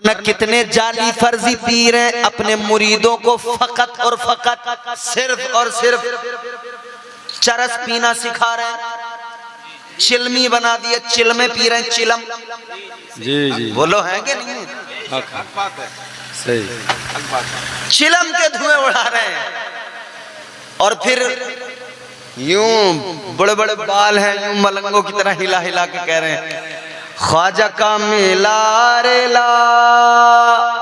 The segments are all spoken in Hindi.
न कितने जाली फर्जी पीर हैं, अपने मुरीदों को फकत और फकत सिर्फ और सिर्फ चरस पीना सिखा रहे हैं, चिलमी बना दिए, चिलमे पी रहे हैं, चिलम। जी जी बोलो है कि नहीं? सही, चिलम के धुएं उड़ा रहे हैं और फिर यूं बड़े बड़े बाल हैं, यूं मलंगों की तरह हिला हिला के कह रहे हैं ख्वाजा का मेला रेला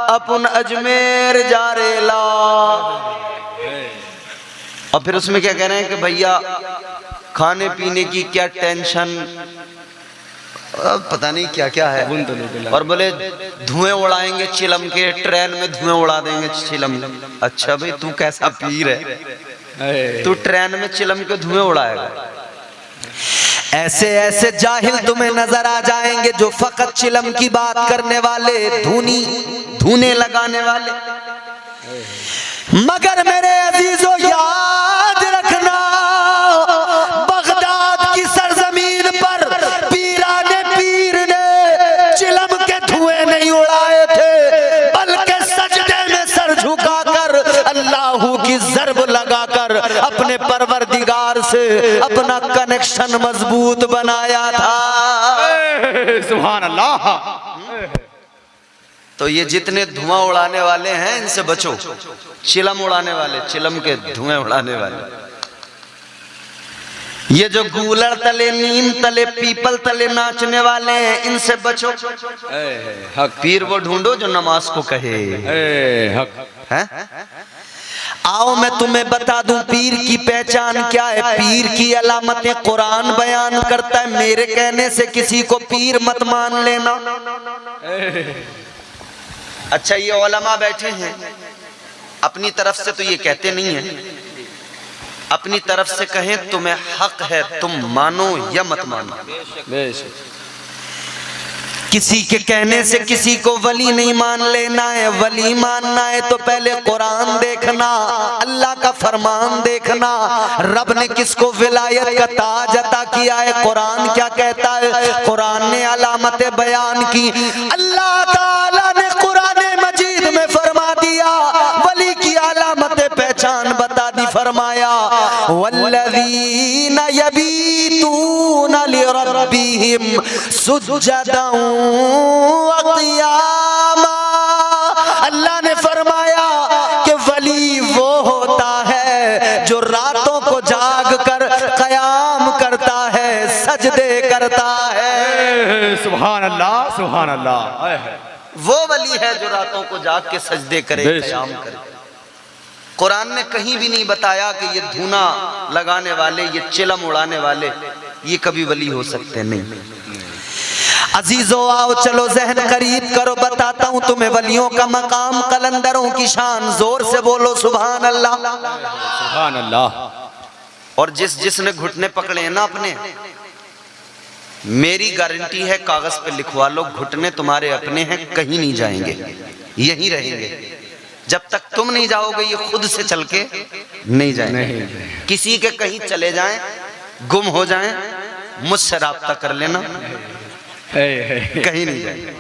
अपन अजमेर जा रेला। और फिर उसमें क्या कह रहे हैं कि भैया खाने पीने की क्या टेंशन, पता नहीं क्या क्या है। और बोले धुएं उड़ाएंगे चिलम के, ट्रेन में धुएं उड़ा देंगे चिलम। अच्छा भाई तू कैसा पीर है, तू ट्रेन में चिलम के धुएं उड़ाएगा? ऐसे ऐसे जाहिल तुम्हें नजर आ जाएंगे जो फकत चिलम की बात करने वाले, धूने लगाने वाले। मगर मेरे अजीजों याद रखना, बगदाद की सरजमीन पर पीराने पीर ने चिलम के धुएं नहीं उड़ाए थे, बल्कि सजदे में सर झुकाकर अल्लाह की ज़र्ब लगाकर अपने परवरदिगार से अपना कनेक्शन मजबूत बनाया था। सुभान अल्लाह। तो ये जितने धुआं उड़ाने वाले हैं इनसे बचो, चिलम उड़ाने वाले, चिलम के धुएं उड़ाने वाले। ये जो गूलर तले, नीम तले, पीपल तले नाचने वाले हैं इनसे बचो। पीर वो ढूंढो जो नमाज को कहे। है? आओ मैं तुम्हें बता दूं पीर की पहचान क्या है। पीर की अलामतें कुरान बयान करता है, मेरे कहने से किसी को पीर मत मान लेना। अच्छा ये उलमा बैठे हैं, अपनी तरफ से तो ये कहते नहीं है, अपनी तरफ से कहें तुम्हें हक है, तुम मानो या मत मानो। किसी के कहने से किसी को वली नहीं मान लेना है। वली मानना है तो पहले कुरान देखना, अल्लाह का फरमान देखना, रब ने किसको विलायत का ताज अता किया है, कुरान क्या कहता है। कुरान ने अलामतें बयान की। अल्लाह ताला ने कुरान मजीद में फरमा दिया, वली की अलामतें पहचान बता दी, फरमाया वल्लज़ीना यबीतूना लिरब्बिहिम सुज्जदन व क़ियामा। अल्लाह ने फरमाया कि वली वो होता है जो रातों को जाग कर क़याम करता है, सजदे करता है। सुभान अल्लाह, सुभान अल्लाह। वो वली है जो रातों को जाग के सजदे करे, क़याम करे। कुरान ने कहीं भी नहीं बताया कि ये धूना लगाने वाले, ये चिलम उड़ाने वाले ये कभी वली हो सकते नहीं। अजीजों आओ चलो जहन करीब करो, बताता हूं तुम्हें वलियों का मकाम, कलंदरों की शान। जोर से बोलो सुभान अल्लाह, सुभान अल्लाह। और जिसने घुटने पकड़े हैं ना अपने, मेरी गारंटी है कागज पे लिखवा लो, घुटने तुम्हारे अपने हैं, कहीं नहीं जाएंगे, यहीं रहेंगे। जब तक तुम नहीं जाओगे ये खुद से चल के नहीं जाएंगे। किसी के कहीं चले जाएं, गुम हो जाएं, मुझसे राब्ता कर लेना, कहीं नहीं जाएंगे।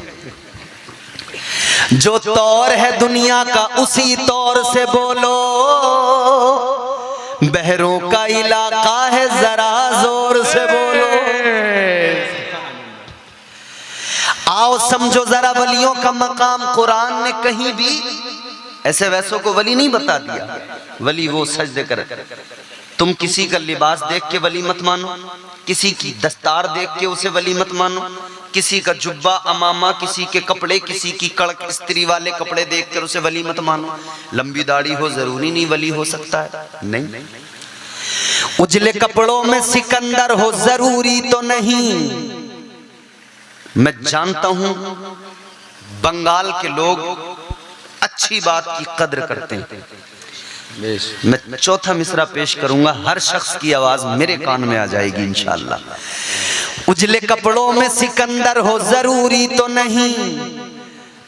जो तौर है दुनिया का उसी तौर से बोलो, बहरों का इलाका है जरा जोर से बोलो। आओ समझो जरा वलियों का मकाम। कुरान ने कहीं भी ऐसे वैसों को वली नहीं बता दिया। वली वो सजदे करे। तुम किसी का लिबास देख के वली मत मानो, किसी की दस्तार देख के उसे वली मत मानो, किसी का जुब्बा अमामा, किसी के कपड़े, किसी की कड़क स्त्री वाले कपड़े देख कर उसे वली मत मानो। लंबी दाढ़ी हो जरूरी नहीं वली हो सकता है, नहीं। उजले कपड़ों में सिकंदर हो जरूरी तो नहीं। मैं जानता हूं बंगाल के लोग अच्छी बात की कद्र करते हैं। मैं चौथा मिसरा पेश करूंगा, हर शख्स की आवाज मेरे कान में आ जाएगी इंशाअल्लाह। उजले कपड़ों में सिकंदर हो जरूरी तो नहीं,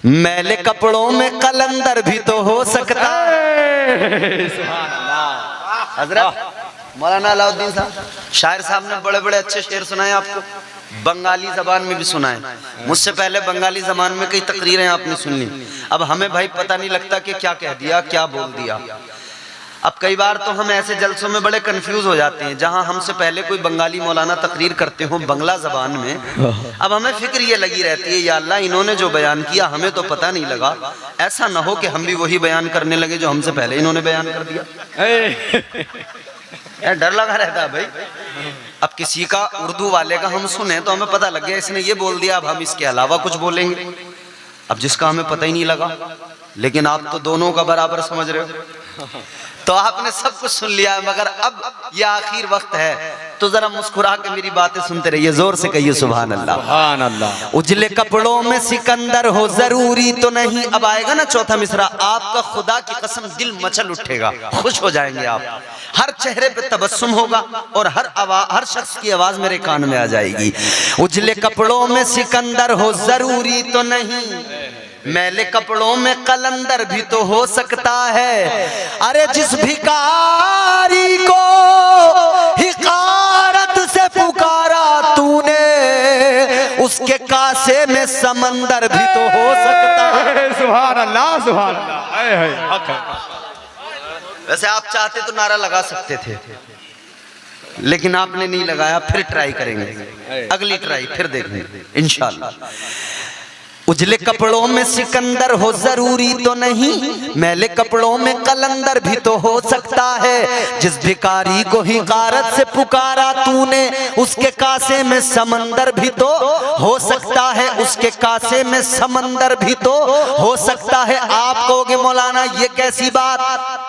मैले कपड़ों में कलंदर भी तो हो सकता है। हजरत मौलाना अलाउद्दीन साहब शायर साहब ने बड़े बड़े अच्छे शेर सुनाए आपको। बंगाली जबान में भी सुना है। मुझसे पहले बंगाली जबान में कई तकरीरें आपने सुनी। अब हमें भाई पता नहीं लगता कि क्या कह दिया, क्या बोल दिया। अब कई बार तो हम ऐसे जलसों में बड़े कंफ्यूज हो जाते हैं, जहां हमसे पहले कोई बंगाली मौलाना तकरीर करते हो बंगला जबान में, अब हमें फिक्र ये लगी रहती है, या अल्लाह इन्होंने जो बयान किया हमें तो पता नहीं लगा, ऐसा ना हो कि हम भी वही बयान करने लगे जो हमसे पहले इन्होंने बयान कर दिया। यार डर लगा रहता है भाई। अब किसी का उर्दू वाले का हम सुने तो हमें पता लग गया इसने ये बोल दिया, अब हम इसके अलावा कुछ बोलेंगे। अब जिसका हमें पता ही नहीं लगा, लेकिन आप तो दोनों का बराबर समझ रहे हो। तो आपने सब कुछ सुन लिया, मगर अब ये आखिर वक्त है तो जरा मुस्कुरा के मेरी बातें सुनते रहिए, जोर से कहिए सुभान अल्लाह। सुभान अल्लाह। उजले कपड़ों में सिकंदर हो जरूरी तो नहीं। अब आएगा ना चौथा मिसरा, आपका खुदा की कसम दिल मचल उठेगा, खुश हो जाएंगे आप, हर चेहरे पे तबस्सुम होगा और हर शख्स की आवाज मेरे कान में आ जाएगी। उजले कपड़ों में सिकंदर हो जरूरी तो नहीं, मैले कपड़ों में कलंदर भी तो हो सकता है। अरे जिस भिखारी को हिकारत से पुकारा तूने, उसके कासे में समंदर भी तो हो सकता है। सुभान अल्लाह, सुभान अल्लाह। वैसे आप चाहते तो नारा लगा सकते थे, लेकिन आपने नहीं लगाया। फिर ट्राई करेंगे, अगली ट्राई फिर देखेंगे इंशाअल्लाह। उजले कपड़ों में सिकंदर हो जरूरी तो नहीं, मैले कपड़ों में कलंदर भी तो हो सकता है। जिस भिखारी को हिकारत से पुकारा तूने, उसके कासे में समंदर भी तो हो सकता है, उसके कासे में समंदर भी तो हो सकता है। आप कहोगे मौलाना ये कैसी बात,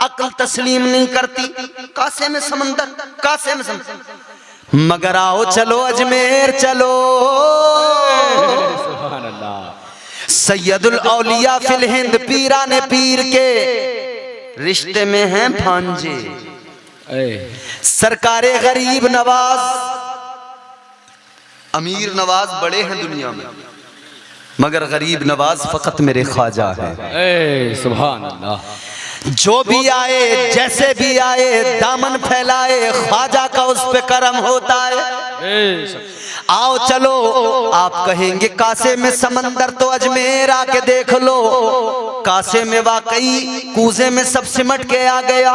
अक्ल तस्लीम नहीं करती, कासे में समंदर, कासे में समंदर। मगर आओ चलो अजमेर चलो, सुभान अल्लाह। सैयदुल औलिया फिल हिंद पीराने पीर के रिश्ते में हैं भांजे। सरकारे गरीब नवाज, अमीर नवाज बड़े हैं दुनिया में, मगर गरीब नवाज फकत मेरे ख्वाजा है। सुभान अल्लाह। जो भी आए जैसे भी आए दामन फैलाए, ख्वाजा का उस पे करम होता है। आओ चलो, आप कहेंगे कासे में समंदर, तो अजमेर आके देख लो, कासे में वाकई कूजे में सब सिमट के आ गया।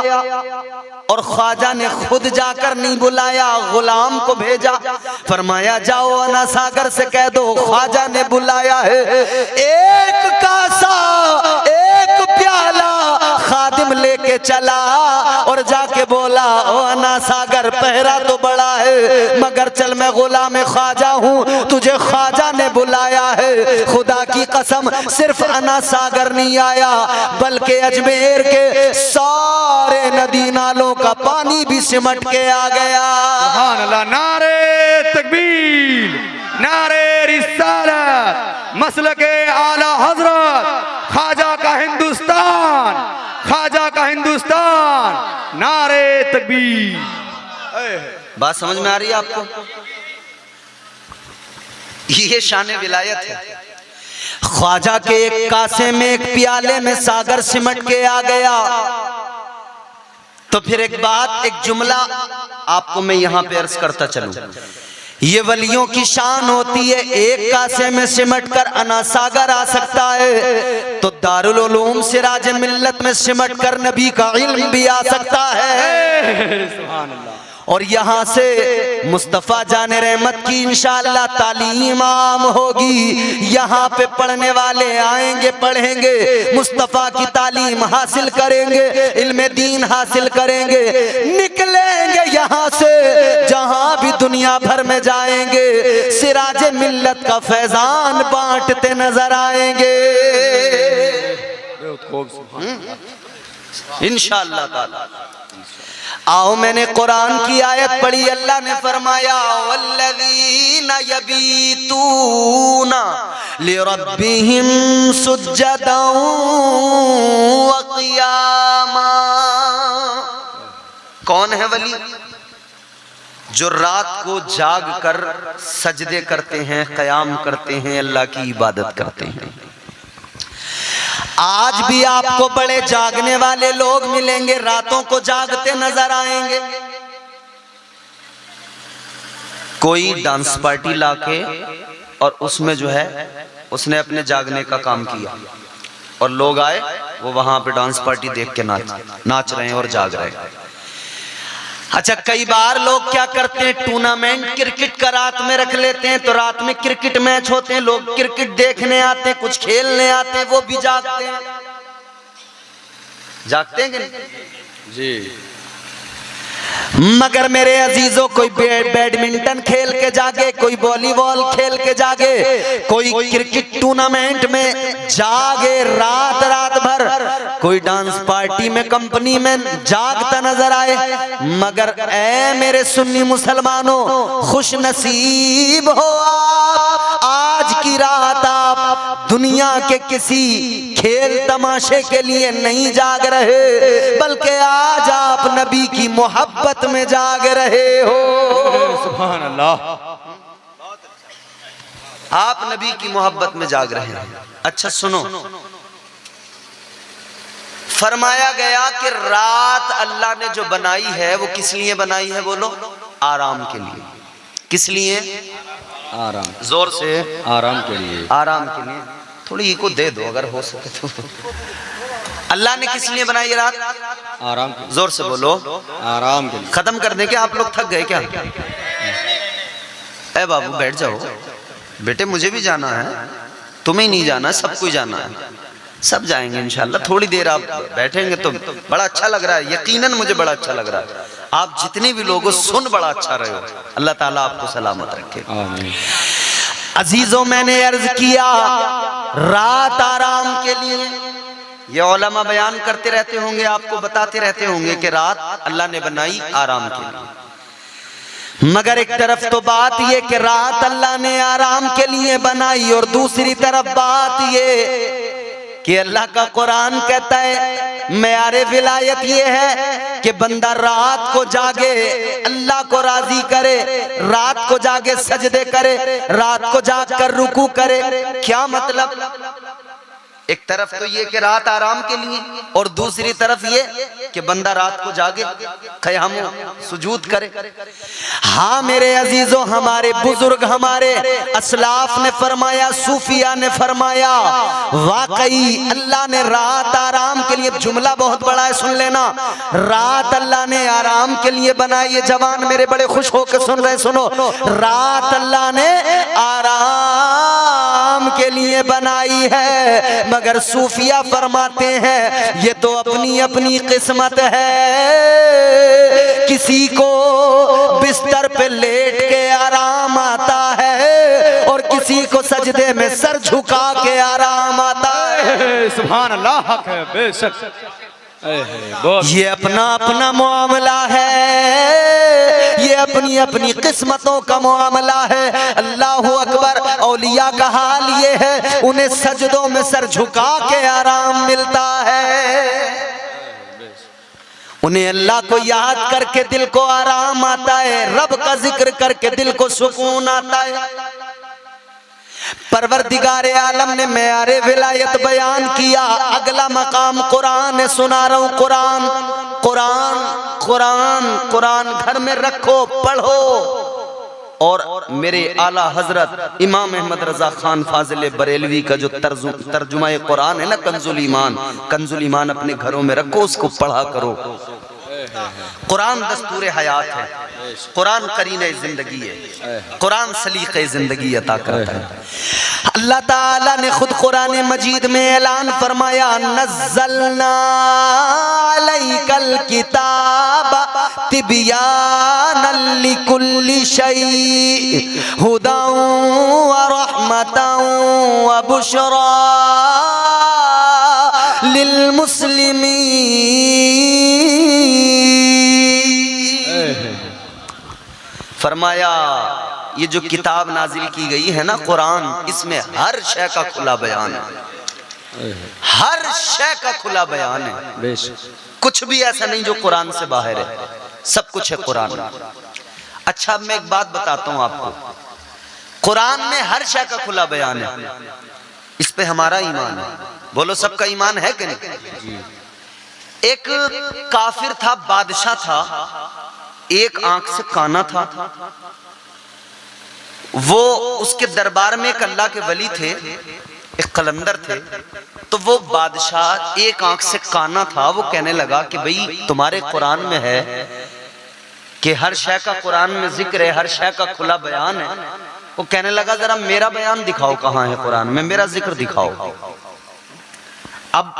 और ख्वाजा ने खुद जाकर नहीं बुलाया, गुलाम को भेजा, फरमाया जाओ अना सागर से कह दो ख्वाजा ने बुलाया है। एक कासा एक प्याला खादिम लेके चला और जाके बोला ओ अना सागर, पहरा तो बड़ा है मगर चल मैं गुलाम ख्वाजा हूँ, तुझे ख्वाजा ने बुलाया है। खुदा की कसम सिर्फ अना सागर नहीं आया, बल्कि अजमेर के सारे नदी नालों का पानी भी सिमट के आ गया। सुभान अल्लाह। नारे तकबीर, नारे रिसालत, मसलके आला हजरत, ख्वाजा का हिंदुस्तान, ख्वाजा का हिंदुस्तान, नारे तकबीर। बात समझ में आ रही है आपको? ये शान विलायत है। ख्वाजा के एक कासे में एक प्याले में सागर सिमट के आ गया। तो फिर एक बात, एक जुमला आपको मैं यहां पे अर्ज करता चलूं। ये वलियों की शान होती है, एक कासे में सिमट कर अना सागर आ सकता है, तो दारुल उलूम सिराज मिल्लत में सिमट कर नबी का इल्म भी आ सकता है। सुभान अल्लाह। और यहाँ से मुस्तफ़ा जाने रहमत की इंशाअल्लाह तालीम आम होगी। यहाँ पे पढ़ने वाले आएंगे, पढ़ेंगे, मुस्तफ़ा की तालीम हासिल करेंगे, इल्म दीन हासिल करेंगे, निकलेंगे यहाँ से जहाँ भी दुनिया भर में जाएंगे, सिराज मिल्लत का फैजान बांटते नजर आएंगे इंशाअल्लाह ताला। आओ मैंने कुरान की आयत पढ़ी, अल्लाह ने फरमाया वल्लज़ीना यबीतूना लिरब्बिहिम सुज्जदन व क़ियामा। कौन है वली? जो रात को जाग कर सजदे करते हैं, क़याम करते हैं, अल्लाह की इबादत करते हैं। आज भी आपको बड़े जागने वाले लोग मिलेंगे, रातों को जागते नजर आएंगे। कोई डांस पार्टी लाके और उसमें जो है उसने अपने जागने का काम किया और लोग आए, वो वहां पे डांस पार्टी देख के नाच रहे हैं और जाग रहे हैं। अच्छा, कई बार लोग क्या करते हैं, टूर्नामेंट क्रिकेट का रात में रख लेते हैं, तो रात में क्रिकेट मैच होते हैं, लोग क्रिकेट देखने आते हैं, कुछ खेलने आते हैं, वो भी जागते हैं। जागते हैं कि नहीं जी। मगर मेरे अजीजों, कोई बैडमिंटन खेल के जागे, कोई वॉलीबॉल खेल के जागे, कोई क्रिकेट टूर्नामेंट में जागे रात रात भर, कोई डांस पार्टी में कंपनी में जागता नजर आए। मगर ऐ मेरे सुन्नी मुसलमानों, खुश नसीब हो आप, आज की रात आप दुनिया के किसी खेल तमाशे के लिए नहीं जाग रहे, बल्कि आज आप नबी की मोहब्बत में जाग रहे हो। सुभान अल्लाह। आप नबी की मोहब्बत में जाग रहे हैं। अच्छा सुनो, फरमाया गया कि रात अल्लाह ने जो बनाई है वो किस लिए बनाई है? बोलो, आराम के लिए। किस लिए? आराम। जोर से। आराम के लिए। आराम के लिए। थोड़ी इको दे दो अगर हो सके तो। अल्लाह ने किस लिए बनाई रात? आराम। जोर से बोलो। आराम के लिए। खत्म कर दें क्या? आप लोग थक गए क्या? ए बाबू बैठ जाओ। बेटे मुझे भी जाना है, तुम्हें नहीं जाना, सबको जाना है, सब जाएंगे इंशाल्लाह। थोड़ी देर आप बैठेंगे तो बड़ा अच्छा लग रहा है, यकीनन मुझे बड़ा अच्छा लग रहा है। आप जितने भी लोगों सुन बड़ा अच्छा रहे हो, अल्लाह ताला आपको सलामत रखे। आमीन। अजीजों, मैंने अर्ज किया रात आराम के लिए। ये उलमा बयान करते रहते होंगे, आपको बताते रहते होंगे कि रात अल्लाह ने बनाई आराम के लिए। मगर एक तरफ तो बात ये कि रात अल्लाह ने आराम के लिए बनाई, और दूसरी तरफ बात ये कि अल्लाह का कुरान कहता है, मेयारे विलायत ये है कि बंदा रात को जागे, अल्लाह को राजी करे, रात को जागे सजदे करे, रात को जाग कर रुकू करे। क्या मतलब? एक तरफ तो ये कि रात आराम के लिए, और दूसरी तरफ ये कि बंदा रात को जागे, क़याम सुजूद करे। हाँ मेरे अजीजों, हमारे बुजुर्ग, हमारे असलाफ ने फरमाया, सूफिया ने फरमाया, वाकई अल्लाह ने रात आराम के लिए, जुमला बहुत बड़ा है सुन लेना, रात अल्लाह ने आराम के लिए बनाई। ये जवान मेरे बड़े खुश होकर सुन रहे, सुनो, रात अल्लाह ने आराम के लिए बनाई है। मगर सूफिया फरमाते हैं ये तो अपनी अपनी किस्मत है, किसी को बिस्तर पे लेट के आराम आता है और किसी को सजदे में सर झुका के आराम आता है। सुभान अल्लाह, हक है बेशक। ये अपना अपना मामला है, ये अपनी अपनी किस्मतों का मामला है। अल्लाह अकबर। औलिया का हाल ये है, उन्हें सजदों में सर झुका के आराम मिलता है, उन्हें अल्लाह को याद करके दिल को आराम आता है, रब का जिक्र करके दिल को सुकून आता है। परवरदिगार आलम ने मेयारे विलायत बयान किया। अगला मकाम कुरान है, सुना रहा हूं। कुरान कुरान कुरान कुरान घर में रखो, पढ़ो। और मेरे आला हजरत इमाम अहमद रजा खान फाजिल बरेलवी का जो तर्जुमा कुरान है ना, कंजुल ईमान, कंजुल ईमान अपने घरों में रखो, उसको पढ़ा करो। कुरान दस्तूर हयात है, कुरान करीने जिंदगी है, कुरान सलीक़े जिंदगी अता करता है। अल्लाह ताला ने खुद कुरान मजीद में ऐलान फरमाया, नज़्ज़लना अलैकल किताब तिबयानन लिकुल्लि शै हुदा व रहमतन व बुशरा लिल मुस्लिमीन। फरमाया ये जो किताब नाजिल की गई है ना कुरान, इसमें हर शय का खुला बयान है, हर शय का खुला बयान है। कुछ भी ऐसा नहीं जो कुरान से बाहर है, सब कुछ है कुरान। अच्छा अब मैं एक बात बताता हूं आपको, कुरान में हर शय का खुला बयान है, इस पे हमारा ईमान है। बोलो सबका ईमान है कि नहीं? एक काफिर था, बादशाह था, एक आंख से काना था, वो उसके दरबार में एक अल्लाह के वली थे, एक कलंदर थे। तो वो बादशाह एक आंख से काना था। वो कहने लगा कि भाई तुम्हारे कुरान में है कि हर शय का कुरान में जिक्र है, हर शय का खुला बयान है। वो कहने लगा जरा मेरा बयान दिखाओ, कहाँ है कुरान में, मेरा जिक्र दिखाओ। अब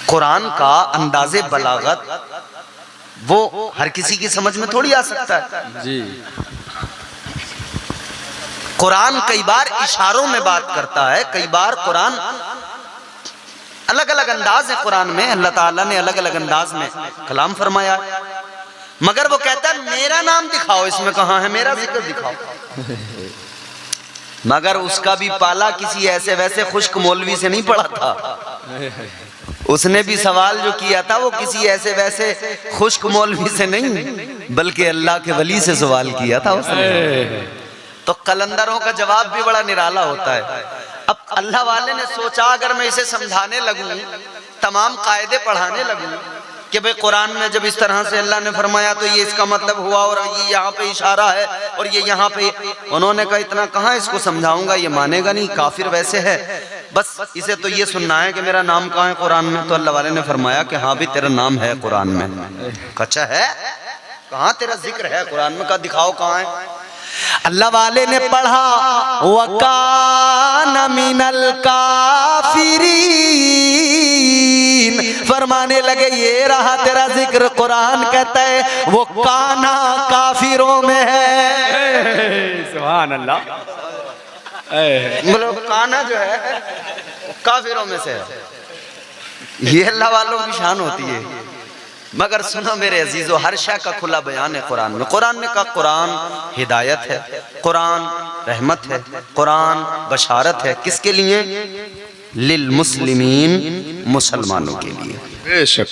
कुरान का अंदाजे बलागत वो हर किसी की समझ में थोड़ी आ सकता है जी। कुरान कई बार इशारों में बात करता है, कई बार कुरान अलग अलग अंदाज है। कुरान में अल्लाह ताला ने अलग अलग अंदाज में कलाम फरमाया है। मगर वो कहता है मेरा नाम दिखाओ, इसमें कहाँ है, मेरा जिक्र दिखाओ। मगर उसका भी पाला किसी ऐसे वैसे खुश्क मौलवी से नहीं पड़ा था। उसने भी सवाल जो किया था वो किसी ऐसे वैसे खुश्क मौलवी से नहीं, बल्कि अल्लाह के वली से सवाल किया था उसने। तो कलंदरों का जवाब भी बड़ा निराला होता है। अब अल्लाह वाले ने सोचा अगर मैं इसे समझाने लगूं, तमाम कायदे पढ़ाने लगूं कि भाई कुरान में जब इस तरह से अल्लाह ने फरमाया तो ये इसका मतलब हुआ और ये यहाँ पे इशारा है और ये यहाँ पे, उन्होंने कहा इतना कहाँ इसको समझाऊंगा, ये मानेगा नहीं, काफिर वैसे है, बस इसे तो ये सुनना है कि मेरा नाम कहाँ है कुरान में। तो अल्लाह वाले ने फरमाया कि हाँ भी तेरा नाम है कुरान में। अच्छा है, कहाँ तेरा जिक्र है कुरान में, का दिखाओ कहाँ है। अल्लाह वाले ने पढ़ा वकाना मिनल काफिरीन, फरमाने लगे ये रहा तेरा जिक्र। कुरान कहता है वो काना काफिरों में है। सुभान अल्लाह। मतलब काना जो है काफिरों में से है। ये अल्लाह वालों की शान होती है। मगर सुनो मेरे अजीजों, हर शय का खुला बयान है कुरान में। कुरान ने कहा कुरान हिदायत है, कुरान रहमत है, कुरान बशारत है। किसके लिए? लिल मुस्लिमीन, मुसलमानों के लिए। बेशक।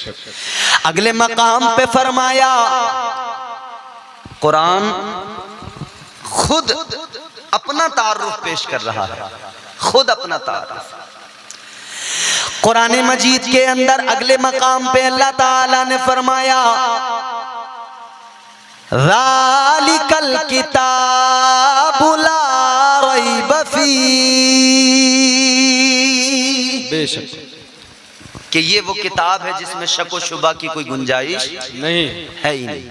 अगले मकाम पे फरमाया कुरान खुद अपना तारुफ पेश कर रहा है, खुद अपना तारुफ। कुरान मजीद के अंदर अगले मकाम पे अल्लाह ताला ने फरमाया ज़ालिकल किताबु ला रैब फीह, बेशक कि ये वो किताब है जिसमें शक व शुबा की कोई गुंजाइश नहीं है ही नहीं।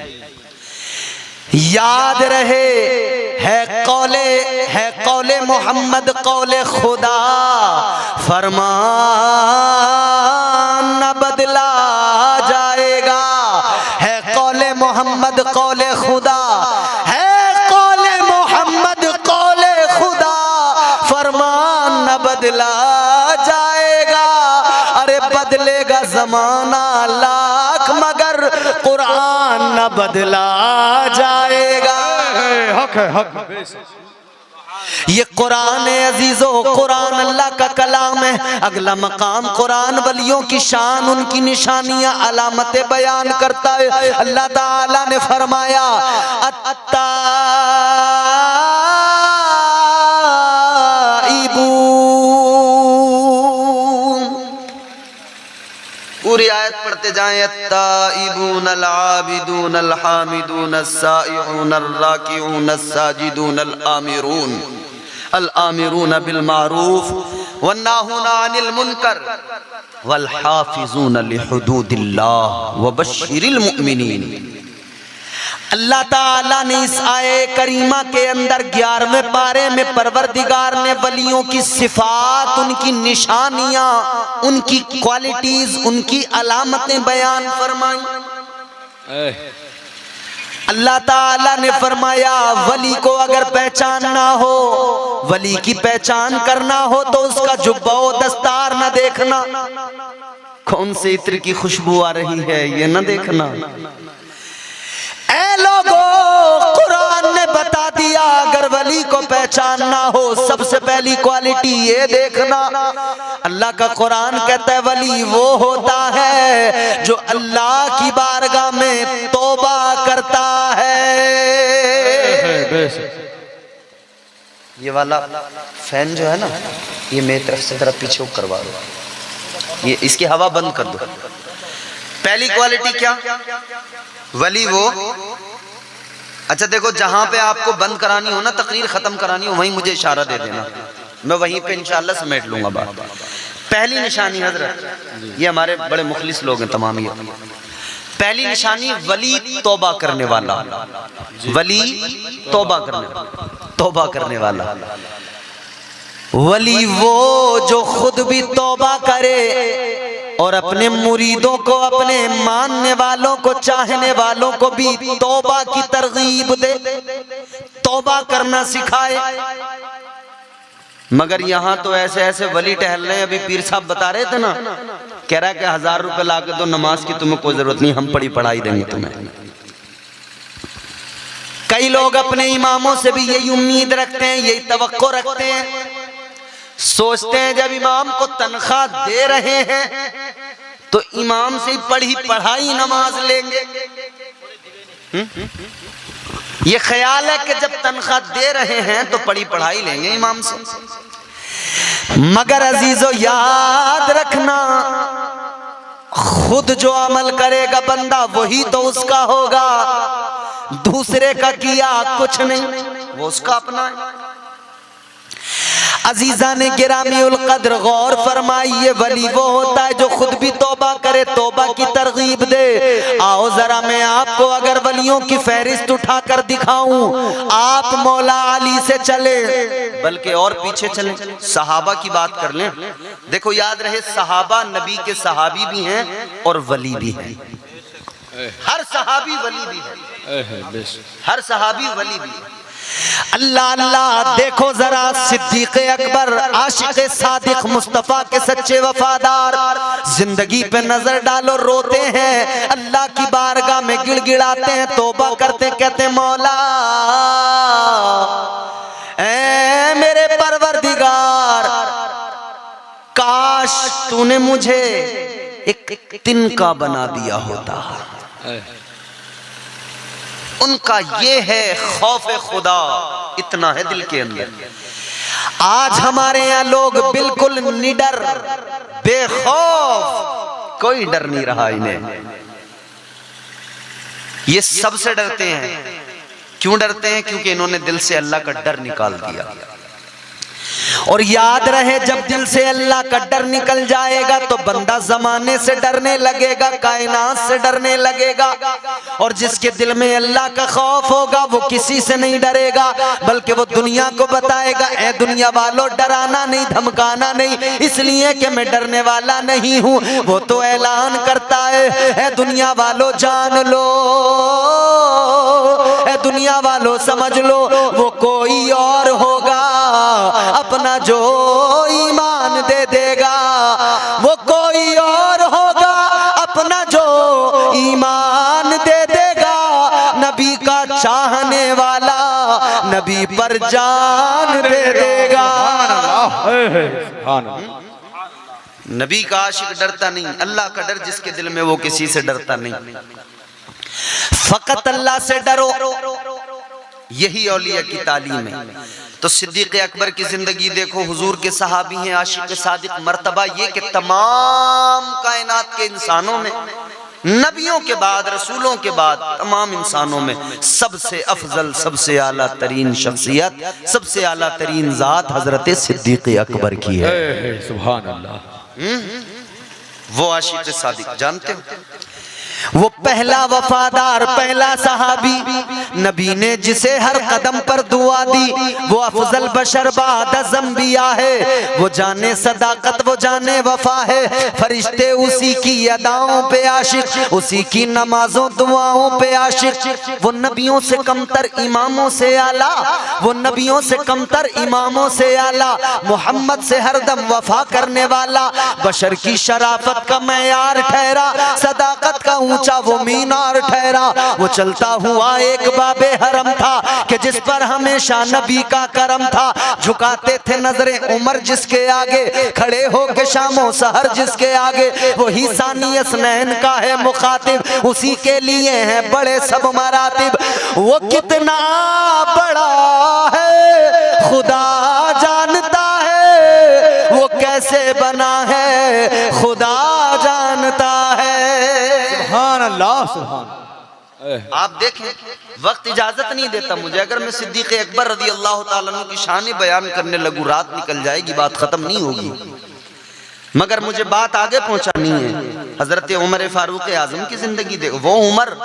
याद रहे है कौले मोहम्मद, कौले खुदा, फरमान न बदला जाएगा। है कौले मोहम्मद, कौले खुदा, है कौले मोहम्मद, कौले खुदा, फरमान न बदला जाएगा। अरे बदलेगा जमाना लाख मगर कुरान न बदला जाएगा। हक है, हक। ये कुरान है अजीजों, कुरान अल्लाह का कलाम है। अगला मकाम कुरान वलियों की शान, उनकी निशानियां, अलामतें बयान करता है। अल्लाह ताला ने फरमाया पूरी आयत पढ़ते जाएं। अत्ताइबून अल आबिदून अल हामिदून अस्साइऊन अर्राकिऊन अस्साजिदून अल आमिरून बिल मारूफ वन्नाहून अनिल मुनकर वल हाफिजून लिहुदूदिल्लाह वबश्शिरिल मुमिनीन। अल्लाह ताला ने इस आये करीमा के अंदर 11वें पारे में परवरदिगार ने वलियों की सिफात, उनकी निशानियां, उनकी क्वालिटीज, उनकी अलामतें बयान फरमाई। अल्लाह ताला ने फरमाया वली को अगर पहचानना हो, वली की पहचान करना हो तो उसका जुब्बा व दस्तार न देखना, कौन से इत्र की खुशबू आ रही है ये न देखना। ऐ लोगों, कुरान ने बता दिया अगर वली को पहचानना हो सबसे पहली क्वालिटी ये देखना। अल्लाह का कुरान कहता है वली वो होता है जो अल्लाह की बारगाह में तौबा करता है। ये वाला फैन जो है ना, ये मेरी तरफ से तरफ पीछे करवा दो, ये इसकी हवा बंद कर दो। पहली क्वालिटी क्या? वली वो अच्छा देखो, जहां पे आपको बंद करानी हो ना, तकरीर खत्म करानी हो, वहीं मुझे इशारा दे देना, मैं वहीं पे इंशाल्लाह समेट लूंगा बात। पहली निशानी हजरत, ये हमारे बड़े मुखलिस लोग हैं तमाम, ये पहली निशानी वली तौबा करने वाला, वली तौबा करने वाला। वली वो जो खुद भी तौबा करे और अपने मुरीदों को, अपने मानने वालों को, चाहने वालों को भी तौबा की तरगीब दे, तौबा करना सिखाए। मगर यहाँ तो ऐसे ऐसे वली टहल रहे हैं। अभी पीर साहब बता रहे थे ना, कह रहा है कि 1000 रुपए ला के दो, नमाज की तुम्हें कोई जरूरत नहीं, हम पढ़ाई देंगे तुम्हें। कई लोग अपने इमामों से भी यही उम्मीद रखते हैं, यही तवक्को रखते हैं, सोचते हैं जब इमाम को तनख्वाह दे रहे हैं तो इमाम से पढ़ाई नमाज लेंगे। ये ख्याल है कि जब तनख्वाह दे रहे हैं तो पढ़ाई लेंगे इमाम से। मगर अजीजों याद रखना, खुद जो अमल करेगा बंदा वही तो उसका होगा, दूसरे का किया कुछ नहीं, वो उसका अपना है। अजीजा ने गिरामी उल कद्र गौर फरमाइए, वली वो होता है जो खुद भी तौबा करे, तौबा की तरगीब दे। आओ जरा मैं आपको अगर वलियों की फहरिस्त उठाकर दिखाऊं, आप मौला अली से चले, बल्कि और पीछे चले, सहाबा की बात कर लें। देखो याद रहे, सहाबा नबी के सहाबी भी हैं और वली भी हैं। हर सहाबी वली भी है, हर सहाबी वली भी है। अल्लाह अल्लाह, देखो जरा सिद्दीक अकबर, आशिक सादिक मुस्तफा के सच्चे वफादार, जिंदगी पे नजर डालो, रोते हैं, अल्लाह की बारगाह में गिड़गिड़ाते हैं, तौबा करते, कहते मौला ऐ मेरे परवरदिगार, काश तूने मुझे एक तिनका बना दिया होता। उनका ये है खौफ खुदा, इतना है दिल के अंदर। आज हमारे यहाँ लोग बिल्कुल निडर, बेखौफ, कोई डर नहीं रहा इन्हें। ये सबसे डरते हैं। क्यों डरते हैं? क्योंकि इन्होंने दिल से अल्लाह का डर निकाल दिया। और याद रहे, जब दिल से अल्लाह का डर निकल जाएगा तो बंदा जमाने से डरने लगेगा, कायनात से डरने लगेगा। और जिसके दिल में अल्लाह का खौफ होगा वो किसी से नहीं डरेगा, बल्कि वो दुनिया को बताएगा, ए दुनिया वालों डराना नहीं, धमकाना नहीं, इसलिए कि मैं डरने वाला नहीं हूँ। वो तो ऐलान करता है, ए दुनिया वालों जान लो, ए दुनिया वालों समझ लो, वो कोई और होगा, अपना जो ईमान दे देगा, वो कोई और होगा, अपना जो ईमान दे देगा। नबी का चाहने वाला नबी पर जान दे देगा। नबी का आशिक डरता नहीं, अल्लाह का डर जिसके दिल में, वो किसी से डरता नहीं। फकत अल्लाह से डरो, यही औलिया की तालीम है। तो सिद्दीक अकबर की जिंदगी देखो, हुजूर के सहाबी हैं, आशिक सादिक, मर्तबा ये कि तमाम कायनात के इंसानों में, नबियों के बाद, रसूलों के बाद, तमाम इंसानों में सबसे अफजल, सबसे आला तरीन शख्सियत, सबसे आला तरीन जात हजरत सिद्दीक अकबर की है। सुभान अल्लाह। वो आशिक सादिक जानते हो, वो पहला वफादार, पहला सहाबी, नबी ने जिसे हर कदम पर दुआ दी, वो अफजल बशर बाद ज़ंबिया है। वो जाने सदाकत, वो जाने वफा है। फरिश्ते उसी की अदाओं पे आशिक, उसी की नमाजों दुआओं पे आशिक। वो नबियों से कमतर, इमामों से आला, वो नबियों से कमतर, इमामों से आला, मोहम्मद से हरदम वफा करने वाला, बशर की शराफत का मैयार ठहरा, सदाकत का ऊंचा वो मीनार ठहरा। वो चलता हुआ एक बाबे हरम था कि जिस पर हमेशा नबी का करम था। झुकाते थे नजरें उमर जिसके आगे, खड़े हो के शामो सहर जिसके आगे। वही सानी असनैन का है मुखातिब, उसी के लिए है बड़े सब मरातिब। वो कितना बड़ा है खुदा जानता है, वो कैसे बना है खुदा जानता है। सुभान अल्लाह, सुभान। आप देखें, वक्त इजाजत नहीं देता मुझे। अगर मैं सिद्दीक अकबर रज़ी अल्लाह ताला अन्हु की शान बयान करने लगूं, रात निकल जाएगी, बात खत्म नहीं होगी। मगर मुझे बात आगे पहुंचानी है। हजरत उमर फारूक आजम की जिंदगी देखो। वो उमर,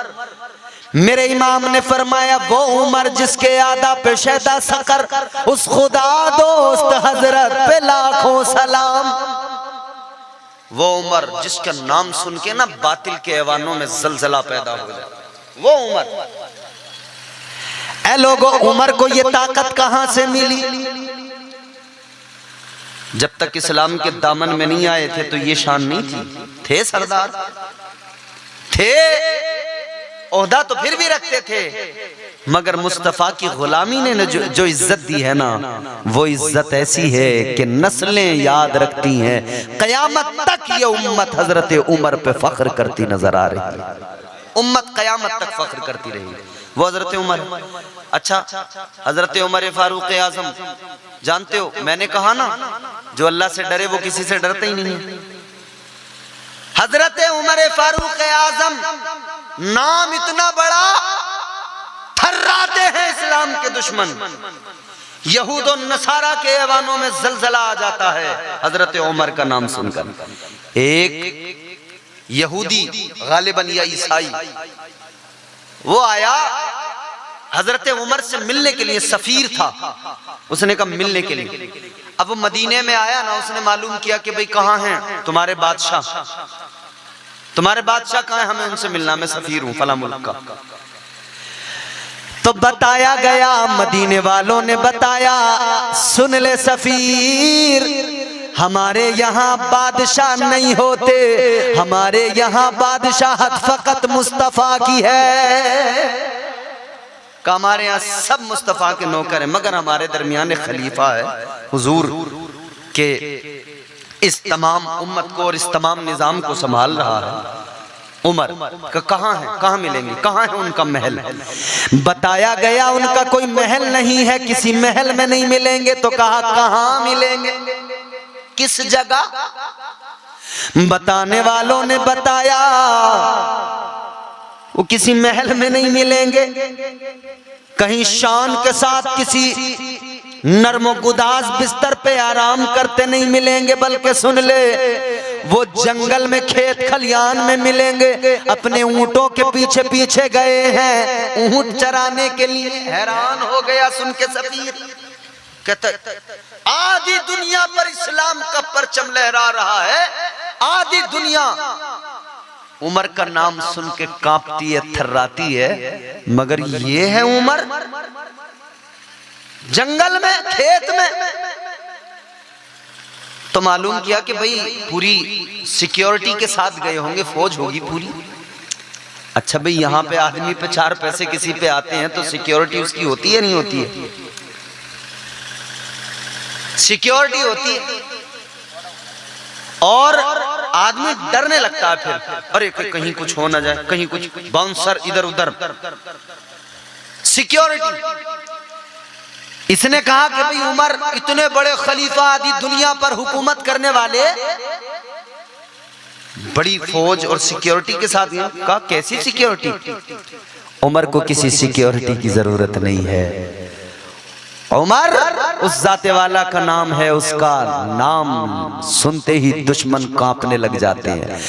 मेरे इमाम ने फरमाया, वो उमर जिसके आदा पे शैदा सकर, उस खुदा दोस्त हजरत पे लाखों सलाम। वो उमर जिसका नाम सुन के ना बातिल के ऐवानों में जलजला पैदा हो जाए, वो उमर। ऐ लोगों, उमर को ये ताकत कहां से मिली? जब तक इस्लाम के दामन में नहीं आए थे तो ये शान नहीं थी। थे सरदार, थे, ओहदा तो फिर भी रखते थे, मगर मुस्तफा की गुलामी ने जो इज्जत दी है ना, वो इज्जत ऐसी है कि नस्लें याद रखती हैं। कयामत तक ये उम्मत हजरत उमर पे फख्र करती नजर आ रही है। उम्मत कयामत तक फख्र करती रही। वो हजरत उमर। अच्छा, हजरत उमर फारूक आजम जानते हो, मैंने कहा ना, जो अल्लाह से डरे वो किसी से डरता ही नहीं है। हजरत उमर फारूक आजम, नाम इतना बड़ा, थर्राते हैं इस्लाम के दुश्मन। यहूद और नसारा के ऐवानों में जलजला आ जाता है हजरत उमर का नाम सुनकर। एक यहूदी, गालिबन या ईसाई, वो आया हजरत उमर से मिलने के लिए, सफीर था, उसने कहा मिलने के लिए। अब वो मदीने में आया ना, उसने मालूम किया कि भाई कहाँ हैं तुम्हारे बादशाह, तुम्हारे बादशाह कहाँ हैं, हमें उनसे मिलना, मैं सफीर हूं फला मुल्क का। तो बताया गया, मदीने वालों ने बताया, सुन ले सफीर, हमारे यहाँ बादशाह नहीं होते, हमारे यहाँ बादशाहत फकत मुस्तफा की है। हमारे यहाँ सब मुस्तफा के नौकर हैं, मगर हमारे दरमियान एक खलीफा है हुजूर के, इस तमाम उम्मत को और इस तमाम निजाम को संभाल रहा है। उमर का कहाँ है, कहाँ मिलेंगे, कहाँ है उनका महल? बताया गया उनका कोई महल नहीं है, किसी महल में नहीं मिलेंगे। तो कहा कहाँ मिलेंगे, किस जगह? बताने वालों ने बताया वो किसी महल में नहीं मिलेंगे, कहीं शान के साथ किसी नर्मो गुदाज बिस्तर पे आराम करते नहीं मिलेंगे, बल्कि सुन ले, वो जंगल में खेत खलियान में मिलेंगे। अपने ऊंटों के पीछे पीछे गए हैं ऊंट चराने के लिए। हैरान हो गया सुन के सफीर, कहता आधी दुनिया पर इस्लाम का परचम लहरा रहा है, आधी दुनिया उमर का नाम सुन के कांपती है, थर्राती है, मगर ये है उमर जंगल में, खेत में। तो मालूम किया कि भाई पूरी सिक्योरिटी के साथ गए होंगे, फौज होगी पूरी। अच्छा भाई, यहाँ पे आदमी पे 4 पैसे किसी पे आते हैं तो सिक्योरिटी उसकी होती है नहीं होती है? सिक्योरिटी होती है, और आदमी डरने लगता है फिर, अरे कहीं कुछ हो ना जाए, कहीं कुछ बाउंसर इधर उधर, सिक्योरिटी। इसने कहा कि भाई उमर इतने बड़े खलीफा, आदि दुनिया पर हुकूमत करने वाले, बड़ी फौज और सिक्योरिटी के साथ। कहा कैसी सिक्योरिटी? उमर को किसी सिक्योरिटी की जरूरत नहीं है। उमर उस जाते वाला का नाम है, उसका नाम सुनते ही दुश्मन कांपने लग जाते हैं।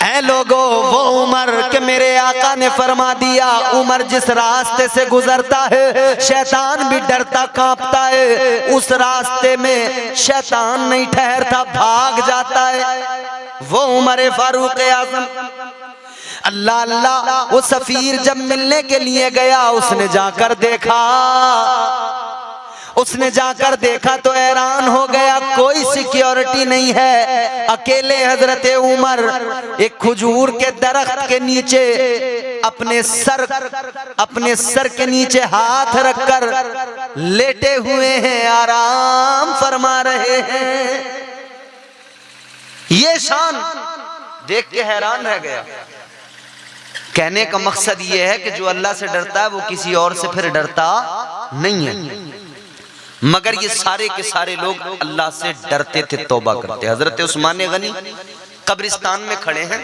ऐ लोगों, वो उमर के मेरे आका ने फरमा दिया, उमर जिस रास्ते से गुजरता है शैतान भी डरता कांपता है, उस रास्ते में शैतान नहीं ठहरता, भाग जाता है। वो उमर फारूक आजम। अल्लाह अल्लाह, वो सफीर जब मिलने के लिए गया, उसने जाकर देखा तो हैरान हो गया, कोई सिक्योरिटी नहीं है। अकेले हजरत उमर एक खजूर के दरख्त के नीचे अपने सर के नीचे हाथ रखकर लेटे हुए हैं, आराम फरमा रहे हैं। ये शान देख के हैरान रह गया। कहने का मकसद ये है कि जो अल्लाह से डरता है वो किसी और से फिर डरता नहीं है, मगर ये सारे के सारे लोग अल्लाह से डरते थे, तौबा करते। हजरत उस्मान गनी कब्रिस्तान में खड़े हैं,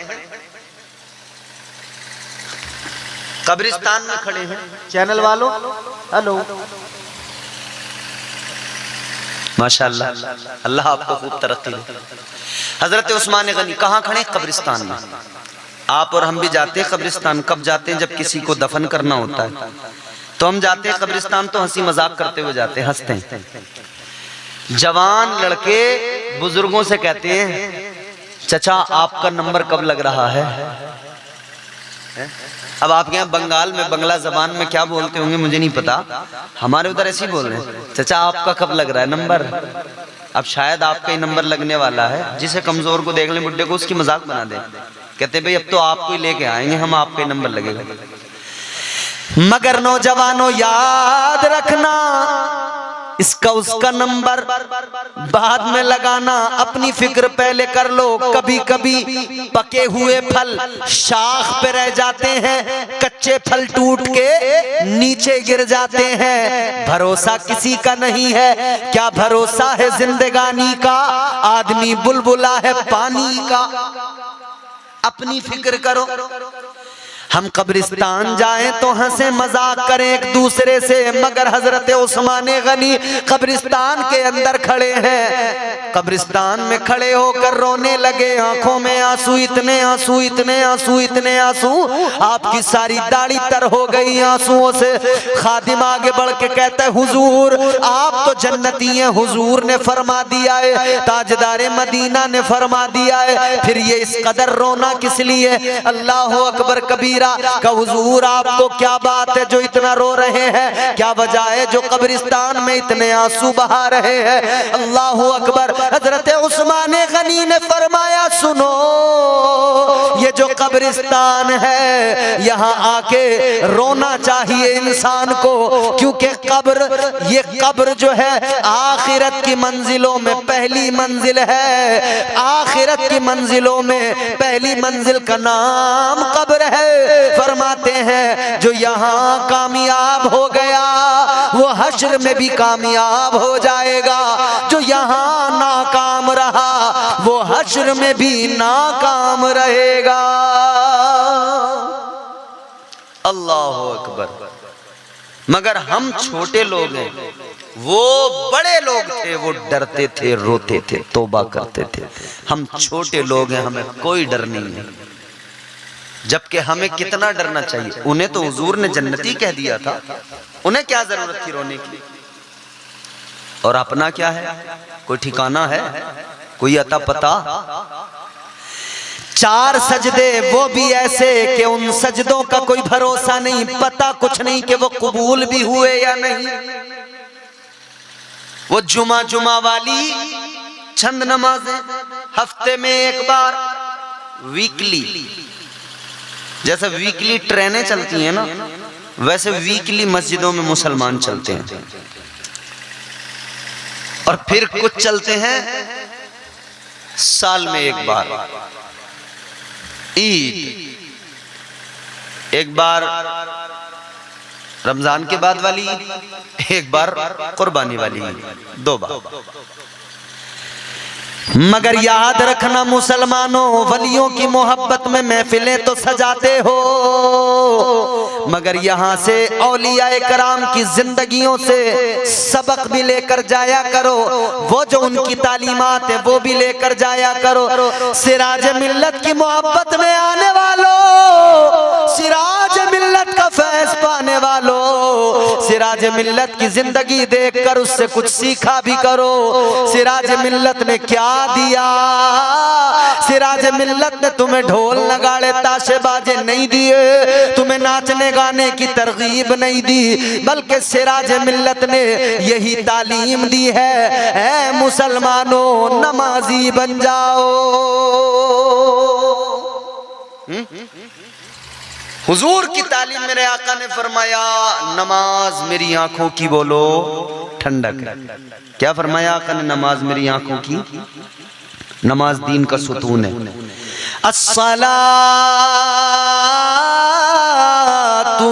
कब्रिस्तान में खड़े हैं। चैनल वालों, हेलो, माशाअल्लाह, अल्लाह आपको खूब तरक्की दे। हजरत उस्मान गनी कहाँ खड़े? कब्रिस्तान में। आप और हम भी जाते हैं कब्रिस्तान। कब जाते हैं? जब किसी को दफन करना होता है तो हम जाते हैं कब्रिस्तान, तो हंसी मजाक करते हुए जाते हैं, हंसते हैं। जवान लड़के बुजुर्गों से कहते हैं, चचा आपका नंबर कब लग रहा है? अब आपके यहाँ बंगाल में बंगला जबान में क्या बोलते होंगे मुझे नहीं पता, हमारे उधर ऐसे ही बोल रहे हैं, चचा आपका कब लग रहा है नंबर? अब शायद आपका ही नंबर लगने वाला है। जिसे कमजोर को देख ले, बुड्ढे को, उसकी मजाक बना दे, कहते भाई अब तो आपको ही लेके आएंगे हम, आपका ही नंबर लगेगा। मगर नौजवानों याद रखना, इसका उसका नंबर बाद में लगाना, अपनी फिक्र पहले कर लो। कभी कभी पके हुए फल शाख पे रह जाते हैं, कच्चे फल टूट के नीचे गिर जाते हैं। भरोसा किसी का नहीं है, क्या भरोसा है जिंदगानी का? आदमी बुलबुला है पानी का। अपनी फिक्र करो। हम कब्रिस्तान जाएं तो हंसे मजाक करें एक दूसरे से, मगर हजरत उस्मान गनी कब्रिस्तान के अंदर खड़े हैं। कब्रिस्तान में खड़े होकर रोने लगे, आंखों में आंसू, इतने आंसू, इतने आंसू, इतने आंसू, आपकी सारी दाढ़ी तर हो गई आंसुओं से। खादिम आगे बढ़ के कहता है, हुजूर आप तो जन्नती हैं, हुजूर ने फरमा दिया है, ताजदारे मदीना ने फरमा दिया है, फिर ये इस कदर रोना किस लिए? अल्लाह अकबर कबीरा। का हुजूर आपको क्या बात है जो इतना रो रहे हैं? क्या वजह है जो कब्रिस्तान में इतने आंसू बहा रहे हैं? अल्लाह अकबर। हजरत उस्मान गनी ने फरमाया, सुनो, ये जो कब्रिस्तान है यहाँ आके रोना चाहिए इंसान को, क्योंकि कब्र, ये कब्र जो है आखिरत की मंजिलों में पहली मंजिल है। आखिरत की मंजिलों में पहली मंजिल का नाम कब्र है। फरमाते हैं जो यहाँ कामयाब हो गया वो हश्र में भी कामयाब हो जाएगा, जो यहाँ नाकाम रहा वो हश्र में भी नाकाम रहेगा। अल्लाह अकबर। मगर हम छोटे लोग हैं, वो बड़े लोग थे, वो डरते थे, रोते थे, तौबा करते थे। हम छोटे लोग हैं, हमें कोई डर नहीं है, जबकि हमें कितना डरना चाहिए। उन्हें तो हुजूर ने जन्नती कह दिया था, उन्हें क्या जरूरत थी रोने की? और अपना क्या है? कोई ठिकाना है? कोई अता पता? 4 सजदे वो भी ऐसे कि उन सजदों का कोई भरोसा नहीं, पता कुछ नहीं कि वो कबूल भी हुए या नहीं। वो जुमा वाली चंद नमाजें हफ्ते में एक बार, वीकली, जैसे वीकली ट्रेनें चलती हैं ना, वैसे वीकली मस्जिदों में मुसलमान चलते हैं। और फिर कुछ चलते हैं साल में एक बार, ईद, एक बार रमजान के बाद वाली, एक बार कुर्बानी वाली, 2 बार। मगर याद रखना मुसलमानों, वलियों की मोहब्बत में महफिलें तो सजाते हो, मगर यहाँ से औलियाए कराम की जिंदगियों से सबक भी लेकर जाया करो। वो जो उनकी तालीमात है वो भी लेकर जाया करो। सिराज मिल्लत की मोहब्बत में आने वालों, सिराज मिल्लत का फैज़ पाने वालों, सिराज मिल्लत की जिंदगी देखकर उससे कुछ सीखा भी करो। सिराज मिल्लत ने क्या दिया? सिराज मिल्लत ने तुम्हें ढोल नगाड़े ताशे बाजे नहीं दिए, तुम्हें नाचने गाने की तरगीब नहीं दी, बल्कि सिराज मिल्लत ने यही तालीम दी है, ऐ मुसलमानों नमाजी बन जाओ। हुजूर की तालीम मेरे आका ने फरमाया, नमाज मेरी आंखों की बोलो ठंडक है। क्या फरमाया आका ने? नमाज मेरी आंखों की, नमाज दीन का सुतून है। अस्सलातु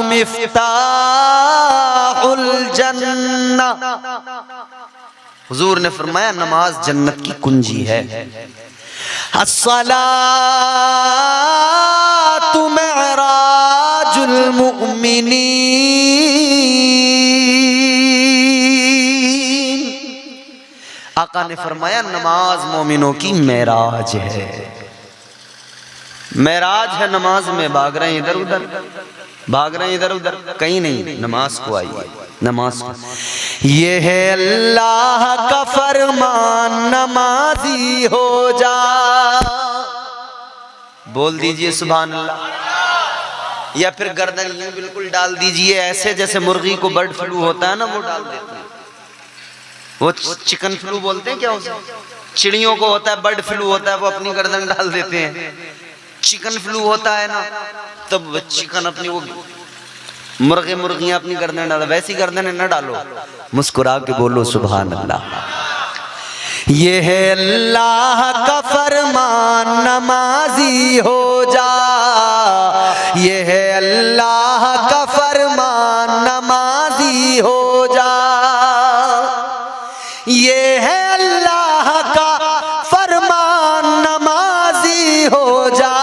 मिफ्ताहुल जन्ना, हुजूर ने फरमाया नमाज जन्नत की कुंजी है। अस्सलातु मिअराजुल ताजुल मुमिनीन। आका ने फरमाया नमाज मोमिनों की मेराज है। मेराज है नमाज में। भाग रहे हैं इधर उधर, भाग रहे हैं इधर उधर, कहीं नहीं, नमाज को आइए, नमाज को। ये है अल्लाह का फरमान, नमाजी हो जा। बोल दीजिए सुभान अल्लाह। या फिर गर्दन यूं बिल्कुल डाल दीजिए, ऐसे जैसे मुर्गी को बर्ड फ्लू होता है ना, वो डाल देते हैं। वो चिकन फ्लू बोलते हैं क्या उसे? चिड़ियों को होता है बर्ड फ्लू होता है, वो अपनी गर्दन डाल देते हैं। चिकन फ्लू होता है ना, तब चिकन अपनी वो मुर्गियां अपनी गर्दन डालो, वैसी गर्दन न डालो, मुस्कुरा के बोलो सुभान अल्लाह। ये है अल्लाह का फरमान, नमाजी हो जा। ये है अल्लाह का फरमान, नमाजी हो जा। ये है अल्लाह का फरमान, नमाजी हो जा।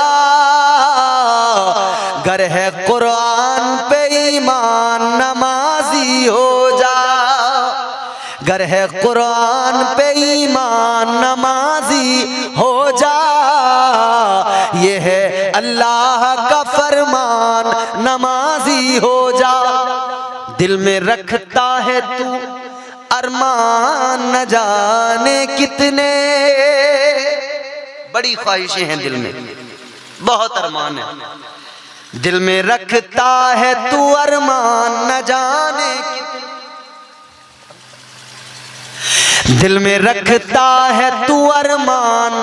गर है कुरान पे ईमान, नमाजी हो जा। गर है कुरान पे ईमान, नमाजी हो जा। ये है अल्लाह का फरमान, नमाजी हो जा। दिल में रखता है तू अरमान, न जाने कितने। बड़ी ख्वाहिशें हैं दिल में, बहुत अरमान है। दिल में रखता है तू अरमान, न जाने कितने। दिल में रखता है तू अरमान,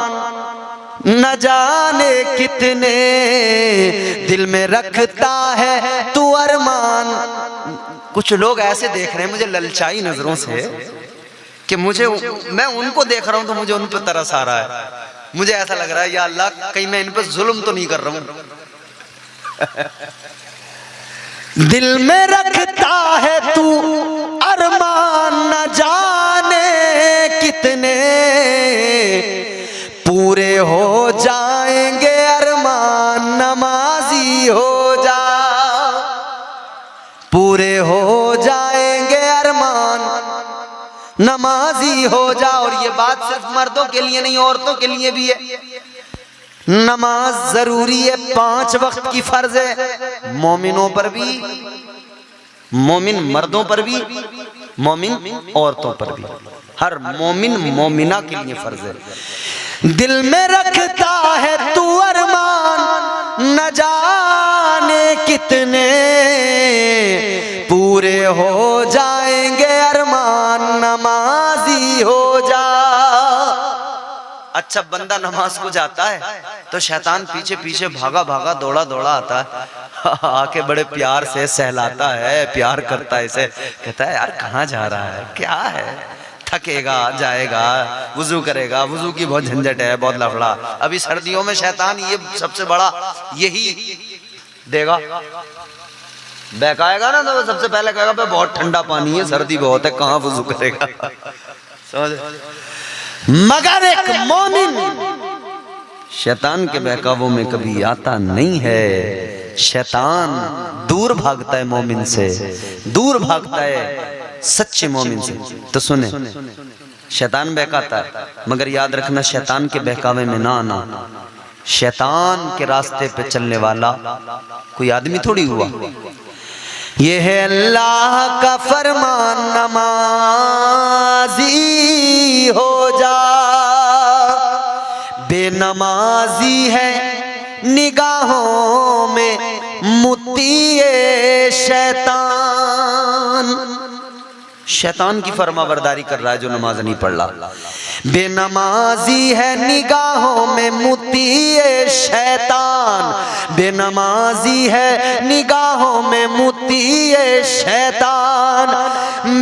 न जाने कितने। दिल में रखता है तू अरमान। कुछ लोग ऐसे देख रहे हैं मुझे ललचाई नजरों से कि मैं उनको देख रहा हूं तो मुझे उन पर तरस आ रहा है। मुझे ऐसा लग रहा है या अल्लाह कहीं मैं इन पर जुल्म तो नहीं कर रहा हूं। दिल में रखता है तू अरमान, न जाने कितने। पूरे हो जाएंगे अरमान, नमाजी हो जा। पूरे हो जाएंगे अरमान, नमाजी हो जा। और ये बात सिर्फ मर्दों के लिए नहीं, औरतों के लिए भी है। नमाज जरूरी है, 5 वक्त की फर्ज है, मोमिनों पर भी, मोमिन मर्दों पर भी, मोमिन औरतों पर भी। हर मोमिन मोमिना के लिए फर्ज है। दिल में रखता है तू अरमान, न जाने कितने। पूरे हो जाएंगे अरमान, नमाजी हो जा। अच्छा बंदा नमाज को जाता है तो शैतान पीछे पीछे भागा भागा दौड़ा दौड़ा आता है, आके बड़े प्यार से सहलाता है, प्यार करता है इसे, कहता है यार कहाँ जा रहा है, क्या है, थकेगा जाएगा, वुजू करेगा, वुजू की बहुत झंझट है, बहुत लफड़ा। अभी सर्दियों में शैतान ये सबसे बड़ा यही देगा, बहकाएगा ना तो वो सबसे पहले कहेगा बहुत ठंडा पानी है, सर्दी बहुत है, कहाँ वुजू करेगा। समझ? मगर एक मोमिन शैतान के बहकावों में कभी आता नहीं है। शैतान दूर भागता है मोमिन से, दूर भागता है सच्चे मोमिन से। तो सुने, शैतान बहकाता है मगर याद रखना शैतान के बहकावे में ना आना। शैतान के रास्ते पे चलने वाला कोई आदमी थोड़ी हुआ। ये है अल्लाह का फरमान, नमाजी हो जा। बेनमाजी है निगाहों में मुतिए शैतान। शैतान की फरमाबरदारी कर रहा है जो नमाज नहीं पढ़ रहा। बेनमाजी है निगाहों में मुतिए शैतान। बेनमाजी है निगाहों में मुतिए शैतान।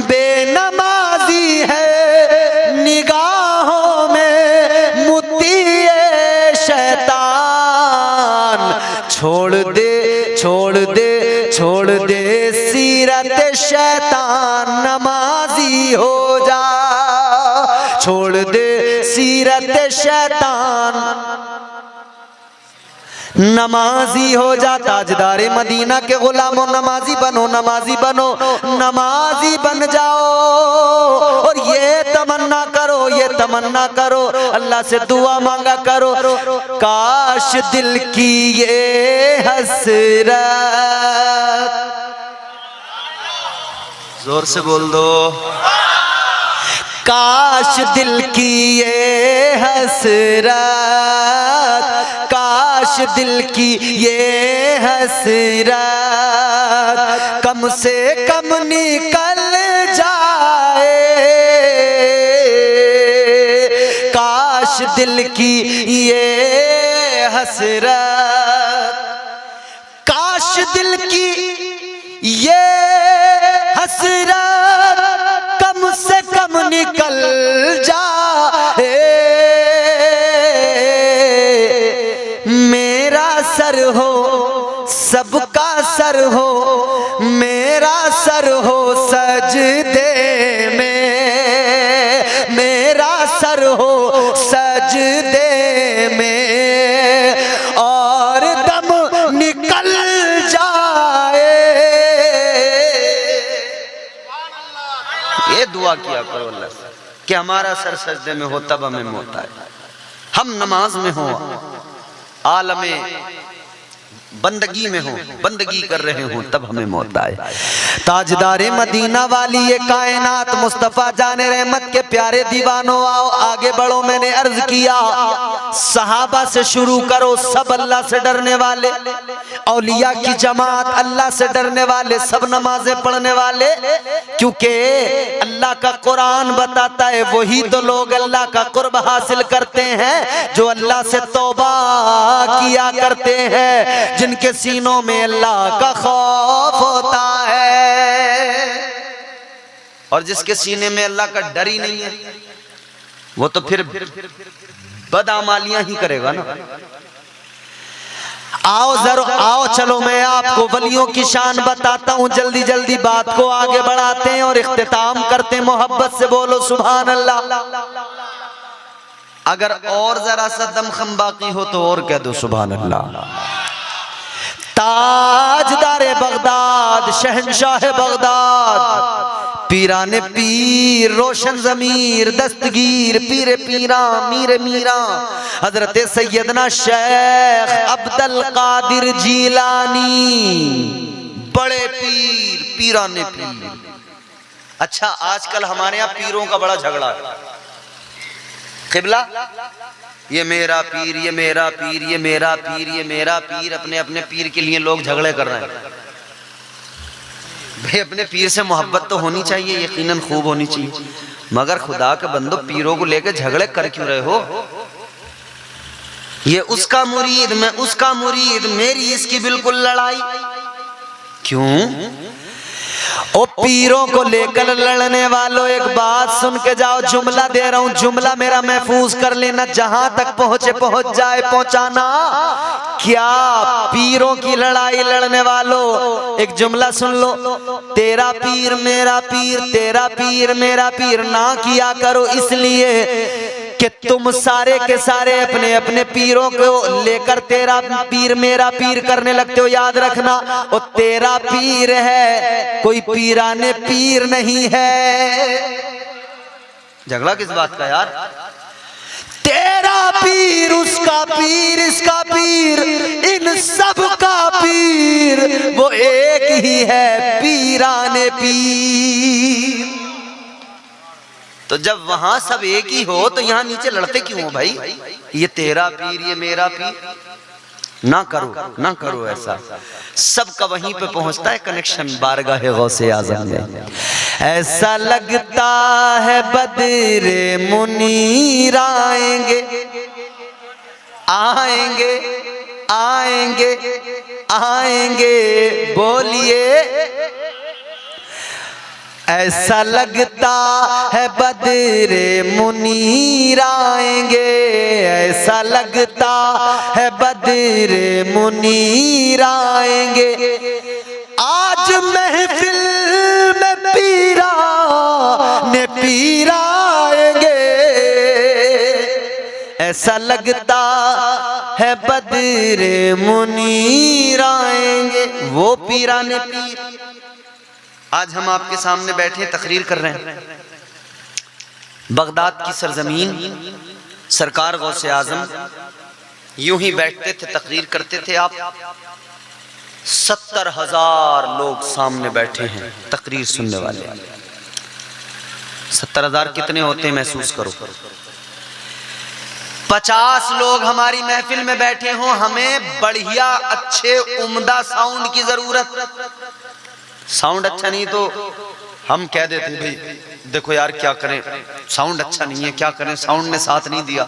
बेनमाजी है निगाहों में मुतिए शैतान। छोड़ दे छोड़ दे छोड़ दे सीरत शैतान, नमाजी हो जा। छोड़ दे सीरत शैतान, नमाजी हो जा ताजदारे मदीना के गुलामों, नमाजी बनो, नमाजी बनो, नमाजी बन जाओ। और ये तमन्ना करो, ये तमन्ना करो, अल्लाह से दुआ मांगा करो, काश दिल की ये हसरत, जोर से बोल दो, काश दिल की ये हसरत, काश दिल की ये हसरत कम से कम निकल जाए, काश दिल की ये हसरत, काश दिल की ये हसरत कम से कम निकल जाए, मेरा सर हो सबका सर हो, मेरा सर हो सजदे में, मेरा सर हो सजदे में, और दम निकल जाए। ये दुआ किया करो अल्लाह से कि हमारा सर सजदे में हो तब हमें मौत आए, हम नमाज में हो, आलमे बंदगी में हो, बंदगी कर रहे हो, तब हमें मौत आए। ताजदारे मदीना वाली ये कायनात मुस्तफा जाने रहमत के प्यारे दीवानों, आओ आगे बढ़ो। मैंने अर्ज किया सहाबा से शुरू करो, सब अल्लाह से डरने वाले, औलिया की जमात अल्लाह से डरने वाले, सब नमाजें पढ़ने वाले, क्योंकि अल्लाह का कुरान बताता है वही तो लोग अल्लाह का कुर्ब हासिल करते हैं जो अल्लाह से तौबा किया करते हैं, जिनके सीनों में अल्लाह का खौफ होता है। और जिसके सीने में अल्लाह का डर ही नहीं है वो तो फिर बदआमालियां ही करेगा ना। आओ जरूर आओ, चलो मैं आपको वलियों की शान बताता हूँ, जल्दी जल्दी बात को आगे बढ़ाते हैं और इख्तिताम करते हैं। मोहब्बत से बोलो सुभान अल्लाह। अगर और जरा सा दमखम बाकी हो तो और कह दो सुभान अल्लाह। ताजदारे बगदाद, शहंशाह बगदाद, पीराने पीर, रोशन जमीर, दस्तगीर, पीरे पीरा, मीरे मीरा, हजरत सैयदना शेख अब्दुल कादिर जीलानी, बड़े पीर, पीराने पीर। अच्छा, आजकल हमारे यहाँ पीरों का बड़ा झगड़ा है। किबला, ये मेरा पीर, ये मेरा पीर, ये मेरा पीर, ये मेरा पीर, अपने अपने पीर के लिए लोग झगड़े कर रहे हैं। भाई अपने पीर से मोहब्बत तो होनी चाहिए, यकीनन खूब होनी चाहिए, मगर खुदा के बंदो पीरों को लेकर झगड़े कर क्यों रहे हो? ये उसका मुरीद, मैं उसका मुरीद, मेरी इसकी बिल्कुल लड़ाई क्यों? ओ पीरों को लेकर लड़ने वालों, एक बात सुन के जाओ, जुमला दे रहा हूं, जुमला मेरा महफूज कर लेना, जहां तक पहुंचे पहुंच जाए पहुंचाना। क्या पीरों की लड़ाई लड़ने वालों, एक जुमला सुन लो, तेरा पीर मेरा पीर, तेरा पीर मेरा पीर ना किया करो, इसलिए कि तुम सारे के सारे अपने अपने पीरों को लेकर तेरा पीर मेरा पीर करने लगते हो। याद रखना, वो तेरा पीर है, कोई पीराने पीर नहीं है। झगड़ा किस बात का यार? तेरा पीर, उसका पीर, इसका पीर, इन सब का पीर वो एक ही है, पीराने पीर। तो जब वहां सब एक ही हो तो यहाँ नीचे लड़ते क्यों हो भाई? ये तेरा पीर, ये मेरा पीर, ना करो, ना करो ऐसा। सबका वहीं पे पहुंचता है कनेक्शन, बारगाह गौसे आज़म में। ऐसा लगता है बदरे मुनीर आएंगे, आएंगे, आएंगे, आएंगे, बोलिए। ऐसा लगता है बदरे मुनीर आएंगे, ऐसा लगता है बदरे मुनीर आएंगे, आज महफिल में पीरा ने पीरा आएंगे, ऐसा लगता है बदरे मुनीर आएंगे। वो पीराने पीर आज हम आपके सामने बैठे तकरीर कर रहे हैं। बगदाद की सरजमीन सरकार गौसे आजम यूं ही बैठते थे, तकरीर करते थे। आप 70,000 लोग सामने बैठे हैं तकरीर सुनने वाले। 70,000 कितने होते हैं महसूस करो। 50 लोग हमारी महफिल में बैठे हों, हमें बढ़िया अच्छे उम्दा साउंड की जरूरत। साउंड अच्छा नहीं तो हम कह देते भाई देखो यार क्या करें, साउंड अच्छा नहीं है, क्या करें, साउंड ने साथ नहीं दिया।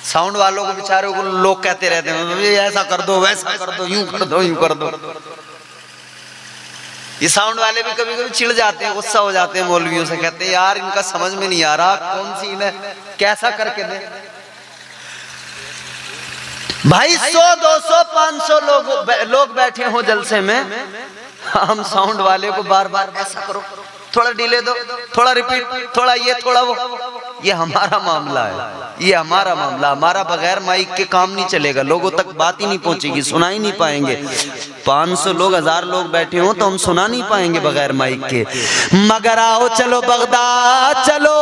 साउंड वालों को बेचारों को लोग कहते रहते हैं ऐसा कर दो वैसा कर दो, यूं कर दो यूं कर दो। ये साउंड वाले भी कभी कभी चिढ़ जाते हैं, गुस्सा हो जाते हैं मौलवियों से, कहते हैं यार इनका समझ में नहीं आ रहा कौन सी इन्हें कैसा करके दे। भाई 100 200 500 लोग बैठे हो जलसे में, हम साउंड वाले को बार बार ऐसा करो, थोड़ा डिले दो, थोड़ा रिपीट, थोड़ा ये थोड़ा वो। ये हमारा मामला है, ये हमारा मामला। हमारा बगैर माइक के काम नहीं चलेगा, लोगों तक बात ही नहीं पहुंचेगी, सुना ही नहीं पाएंगे। 500 लोग 1000 लोग बैठे हो तो हम सुना नहीं पाएंगे बगैर माइक के। मगर आओ चलो बगदाद चलो,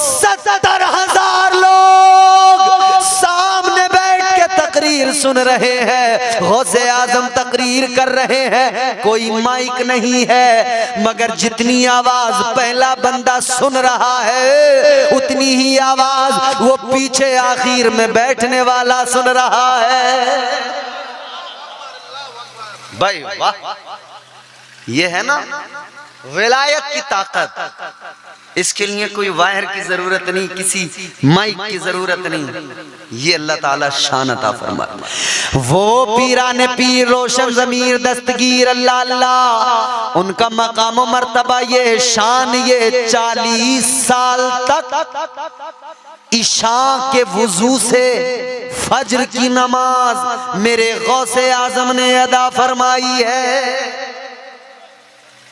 70,000 लोग सामने बैठ के तकरीर सुन रहे हैं, गौसे आजम तकरीर कर रहे हैं। कोई माइक नहीं है, मगर जितनी आवाज पहला बंदा सुन रहा है उतनी ही आवाज वो पीछे आखिर में बैठने वाला सुन रहा है। भाई वाह, ये है ना विलायत की ताकत। इसके लिए कोई वायर की जरूरत नहीं, किसी माइक की जरूरत नहीं। ये अल्लाह ताला शान अता फरमाए। वो पीराने पीर रोशन ज़मीर दस्तगीर अल्लाह अल्लाह, उनका मकाम मर्तबा ये शान, ये 40 साल तक इशा के वुजू से फज्र की नमाज मेरे गौसे आजम ने अदा फरमाई है।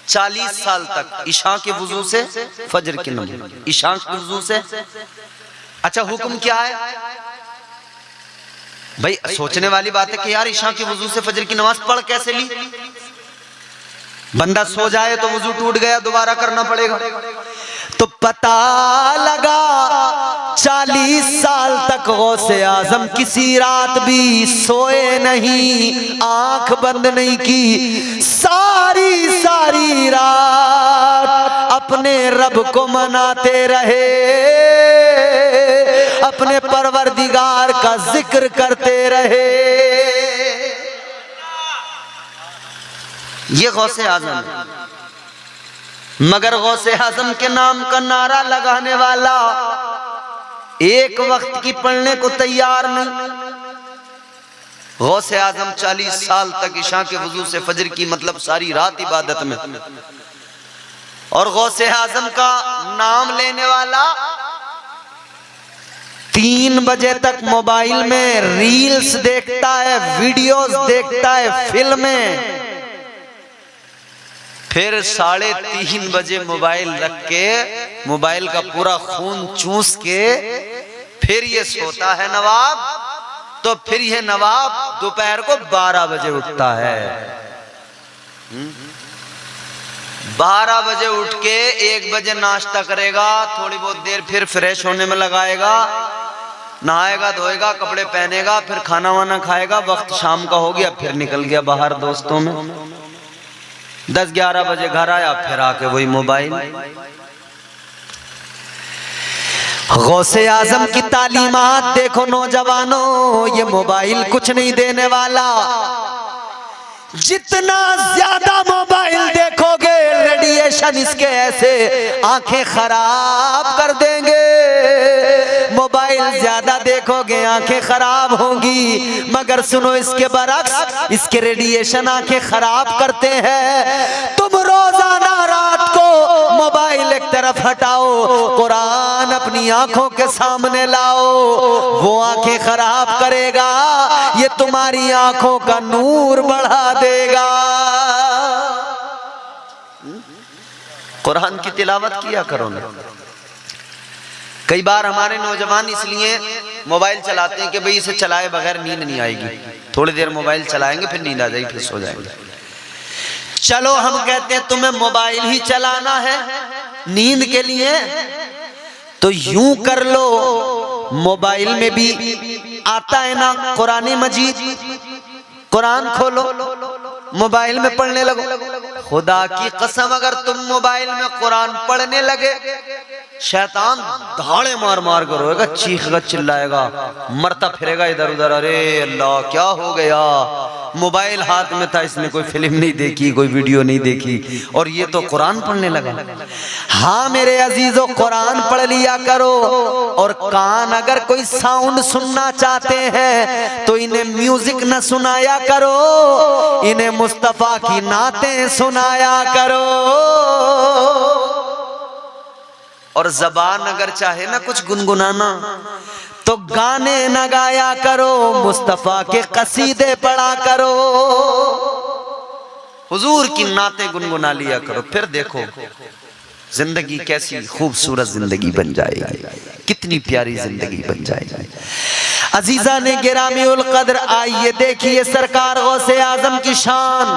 40 साल तक इशा के वुजू से फज्र की नमाज, इशा के वुजू से। अच्छा हुक्म क्या है भाई? सोचने वाली बात है कि यार इशा के वुजू से फज्र की नमाज पढ़ कैसे ली? बंदा सो जाए तो वुजू टूट गया, दोबारा करना पड़ेगा। तो पता लगा 40 साल तक गौसे आजम किसी रात भी सोए नहीं, आंख बंद नहीं की। सारी सारी रात अपने रब को मनाते रहे, अपने परवरदिगार का जिक्र करते रहे। ये गौसे आजम है। मगर गौसे आजम के नाम का नारा लगाने वाला एक वक्त की पढ़ने को तैयार नहीं। गौसे आजम 40 साल तक इशा के वजू से फजर की मतलब सारी रात इबादत में। और गौसे आजम का नाम लेने वाला 3 बजे तक मोबाइल में रील्स देखता है, वीडियोस देखता है, फिल्में। फिर 3:30 बजे मोबाइल रख के, मोबाइल का पूरा खून चूस के फिर ये सोता है नवाब। तो फिर ये नवाब दोपहर को 12 बजे उठता है। 12 बजे उठ के 1 बजे नाश्ता करेगा, थोड़ी बहुत देर फिर फ्रेश होने में लगाएगा, नहाएगा धोएगा, कपड़े पहनेगा, फिर खाना वाना खाएगा। वक्त शाम का हो गया, फिर निकल गया बाहर दोस्तों में। 10-11 बजे घर आया, फिर आके वही मोबाइल। गौसे आजम की तालीमात देखो नौजवानों, ये मोबाइल कुछ नहीं देने वाला। जितना ज्यादा मोबाइल देखोगे रेडिएशन इसके ऐसे आंखें खराब कर देंगे। मोबाइल ज्यादा देखोगे आंखें खराब होंगी, मगर सुनो इसके बरक्स इसके रेडिएशन आंखें खराब करते हैं। तुम रोजाना रात को मोबाइल एक तरफ हटाओ, कुरान अपनी आंखों के सामने लाओ, वो आंखें खराब करेगा, ये तुम्हारी आंखों का नूर बढ़ा देगा। कुरान की तिलावत किया करो ना। कई बार हमारे नौजवान इसलिए मोबाइल चलाते हैं कि भाई इसे चलाए बगैर नींद नहीं आएगी, थोड़ी देर मोबाइल चलाएंगे फिर नींद आ जाएगी, फिर सो जाएंगे। चलो हम कहते हैं तुम्हें मोबाइल ही चलाना है नींद के लिए, तो यूं कर लो, मोबाइल में भी आता है ना कुरान मजीद, कुरान खोलो मोबाइल में पढ़ने लगो। खुदा की कसम अगर तुम मोबाइल में कुरान पढ़ने लगे, शैतान धाड़े मार मार कर रोएगा, चीखेगा, चिल्लाएगा, मरता फिरेगा इधर उधर, अरे अल्लाह क्या हो गया, मोबाइल हाथ में था, इसने कोई फिल्म नहीं देखी, कोई वीडियो नहीं देखी, और ये तो कुरान पढ़ने लगा। हाँ मेरे अजीजों, कुरान पढ़ लिया करो, और कान अगर कोई साउंड सुनना चाहते हैं तो इन्हें म्यूजिक न सुनाया करो, इन्हें मुस्तफा की नातें सुनाया करो। और जबान अगर चाहे ना कुछ गुनगुनाना तो गाने न गाया करो, मुस्तफा के कसीदे पढ़ा करो, हुजूर की नाते गुनगुना लिया करो, फिर देखो जिंदगी कैसी खूबसूरत जिंदगी बन जाएगी, कितनी प्यारी जिंदगी बन जाएगी। अजीजा ने गिरामी उल कद्र, आइए देखिए सरकार गौसे आजम की शान।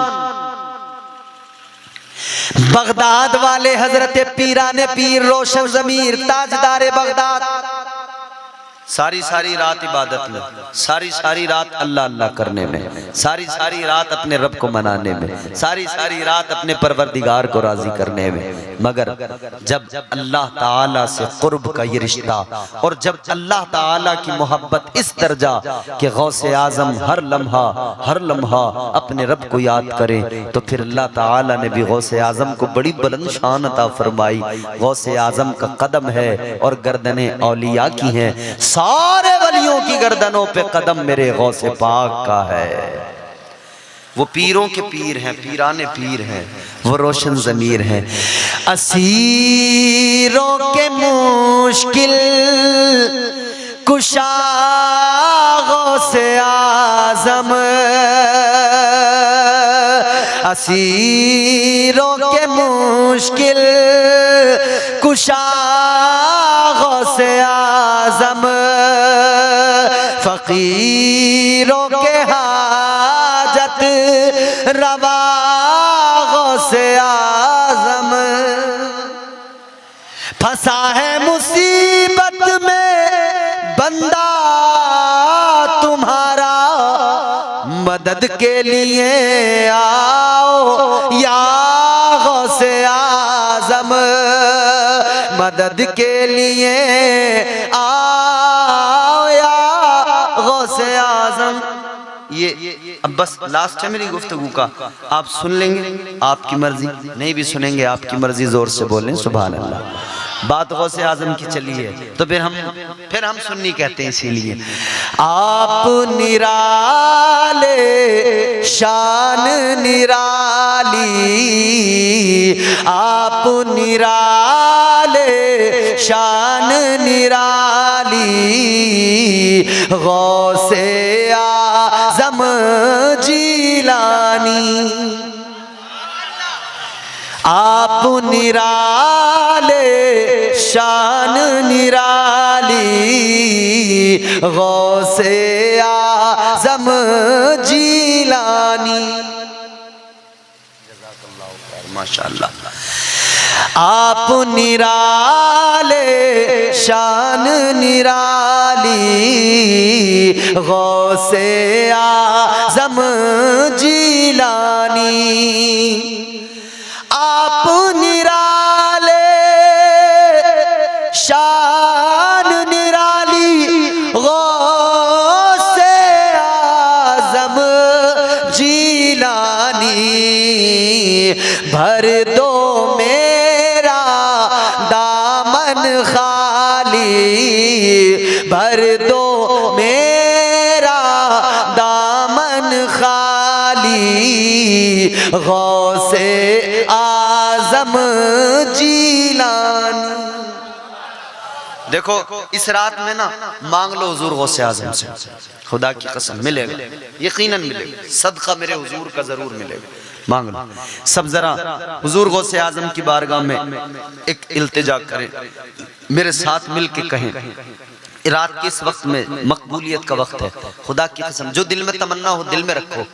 बगदाद वाले हजरत पीराने पीर रोशन ज़मीर ताजदारे बगदाद सारी सारी रात इबादत में, सारी सारी रात अल्लाह अल्लाह करने में, सारी सारी रात अपने रब को मनाने में, सारी सारी रात अपने परवरदिगार को राजी करने में। मगर जब अल्लाह ताला से कुर्ब का ये रिश्ता, और जब अल्लाह ताला की मोहब्बत इस दर्जा कि गौसे आजम हर लम्हा अपने रब को याद करे, तो फिर अल्लाह ताला ने भी गौसे आजम को बड़ी बुलंद शान अता फरमाई। गौसे आजम का कदम है और गर्दने औलिया की हैं, सारे वलियों की गर्दनों पे कदम मेरे गौसे पाक का है। वो पीरों के पीर हैं, पीराने पीर हैं, वो रोशन ज़मीर हैं। असीरों के मुश्किल कुशा गौसे आज़म, असीरों के मुश्किल कुशा गौसे आज़म, फकीरों के हाजत रवा गौसे आज़म। फंसा है मुसीबत में बंदा तुम्हारा, मदद के लिए आओ या गौसे आज़म, मदद के लिए आओ या गौसे आज़म। ये अब बस लास्ट है मेरी गुफ्तगू का, आप सुन लेंगे आपकी मर्जी, नहीं भी सुनेंगे आपकी मर्जी, जोर से बोलें सुभान अल्लाह। बात गौसे आजम की चली है तो फिर हम सुन्नी कहते हैं, इसीलिए आप निराले शान निराली, आप निराले शान निराली, गौसे आज़म जीलानी, आप निराले शान निराली, गौसे आज़म जीलानी। माशाअल्लाह। आप निराले शान निराली, गौसे आज़म जीलानी, आप निराले शान निराली, गौसे आज़म जीलानी, भर दो मेरा दामन खाली, भर दो मेरा दामन खाली, गौसे आज़म जीलानी। देखो इस रात में ना मांग लो हुजूर गौसे आज़म से, खुदा की कसम मिलेगा, यकीनन मिलेगा, सदका मेरे हुजूर का जरूर मिलेगा, मांग लो। सब जरा हुजूर गौसे आज़म की बारगाह में एक इल्तिजा करें, मेरे साथ मिल के कहें, रात के इस वक्त में मकबूलियत का वक्त है। खुदा की कसम, जो दिल में तमन्ना हो दिल में रखो,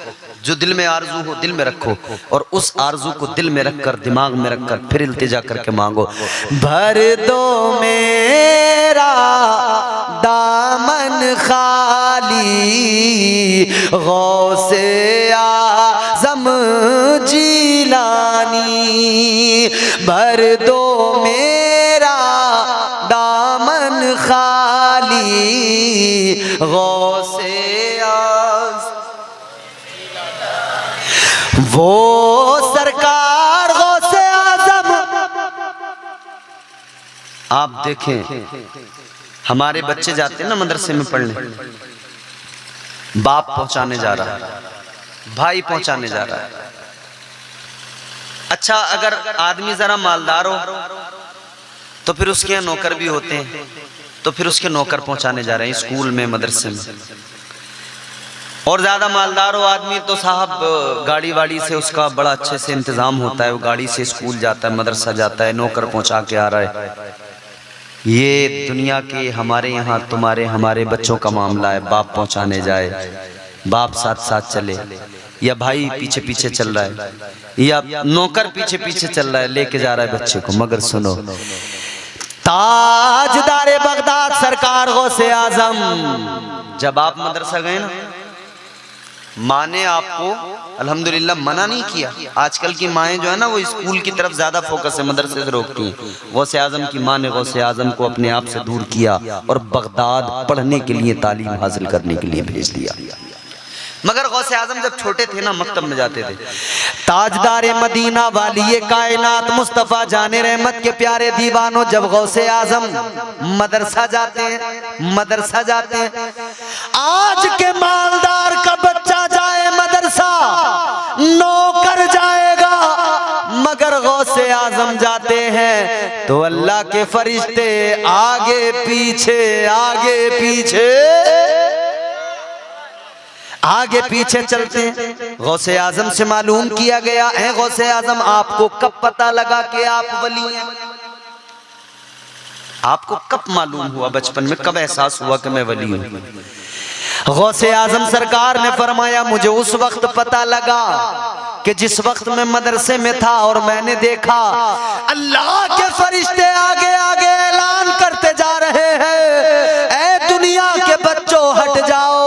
जो दिल में आरजू हो दिल में रखो, और उस आरजू को दिल में रखकर दिमाग में रखकर फिर इल्तिजा करके मांगो। भर दो मेरा दामन खाली गौसे आज़म जीलानी, भर दो मेरा दामन खाली गौसे आज़म, वो सरकार गौसे आज़म। आप देखें, हमारे बच्चे जाते हैं ना मदरसे में पढ़ने, बाप पहुंचाने जा रहा है, भाई पहुंचाने जा रहा है। अच्छा, अगर आदमी जरा मालदार हो तो फिर उसके यहाँ नौकर भी होते हैं, तो फिर उसके नौकर पहुंचाने जा रहे हैं स्कूल में मदरसे में। और ज्यादा मालदार हो आदमी तो साहब गाड़ी वाड़ी से उसका बड़ा अच्छे से इंतजाम होता है, वो गाड़ी से स्कूल जाता है, मदरसा जाता है, नौकर पहुंचा के आ रहा है। ये दुनिया के हमारे यहाँ तुम्हारे हमारे बच्चों का मामला है। बाप पहुंचाने जाए, बाप साथ साथ चले, या भाई पीछे पीछे चल रहा है, या नौकर पीछे पीछे चल रहा है, लेके जा रहा है बच्चे को। मगर सुनो, ताजदारे बगदाद सरकार गौसे आजम, जब आप मदरसा गए ना, माँ ने आपको अल्हम्दुलिल्लाह मना नहीं किया। आजकल की माएँ जो है ना, वो स्कूल की तरफ ज्यादा फोकस है, मदरसे से रोकती हैं। गौसे आजम की माँ ने गौसे आजम को अपने आप से दूर किया और बगदाद पढ़ने के लिए, तालीम हासिल करने के लिए भेज दिया। मगर गौसे आजम जब छोटे थे ना, मकतब में जाते थे। ताजदारे मदीना वाली कायनात मुस्तफा जाने रहमत के प्यारे दीवानों, जब गौसे आजम मदरसा जाते हैं, मदरसा जाते हैं, आज के मालदार का बच्चा जाए मदरसा, नौकर जाएगा, मगर गौसे आजम जाते हैं तो अल्लाह के फरिश्ते आगे पीछे आगे पीछे आगे पीछे चलते हैं। गौसे आजम से मालूम किया गया है, गौसे आजम आपको कब पता लगा कि आप वली हैं? आपको कब मालूम हुआ, बचपन में कब एहसास हुआ कि मैं वली हूं? गौसे आजम सरकार ने फरमाया, मुझे उस वक्त पता लगा कि जिस वक्त मैं मदरसे में था और मैंने देखा अल्लाह के फरिश्ते आगे आगे ऐलान करते जा रहे हैं, ऐ दुनिया के बच्चों हट जाओ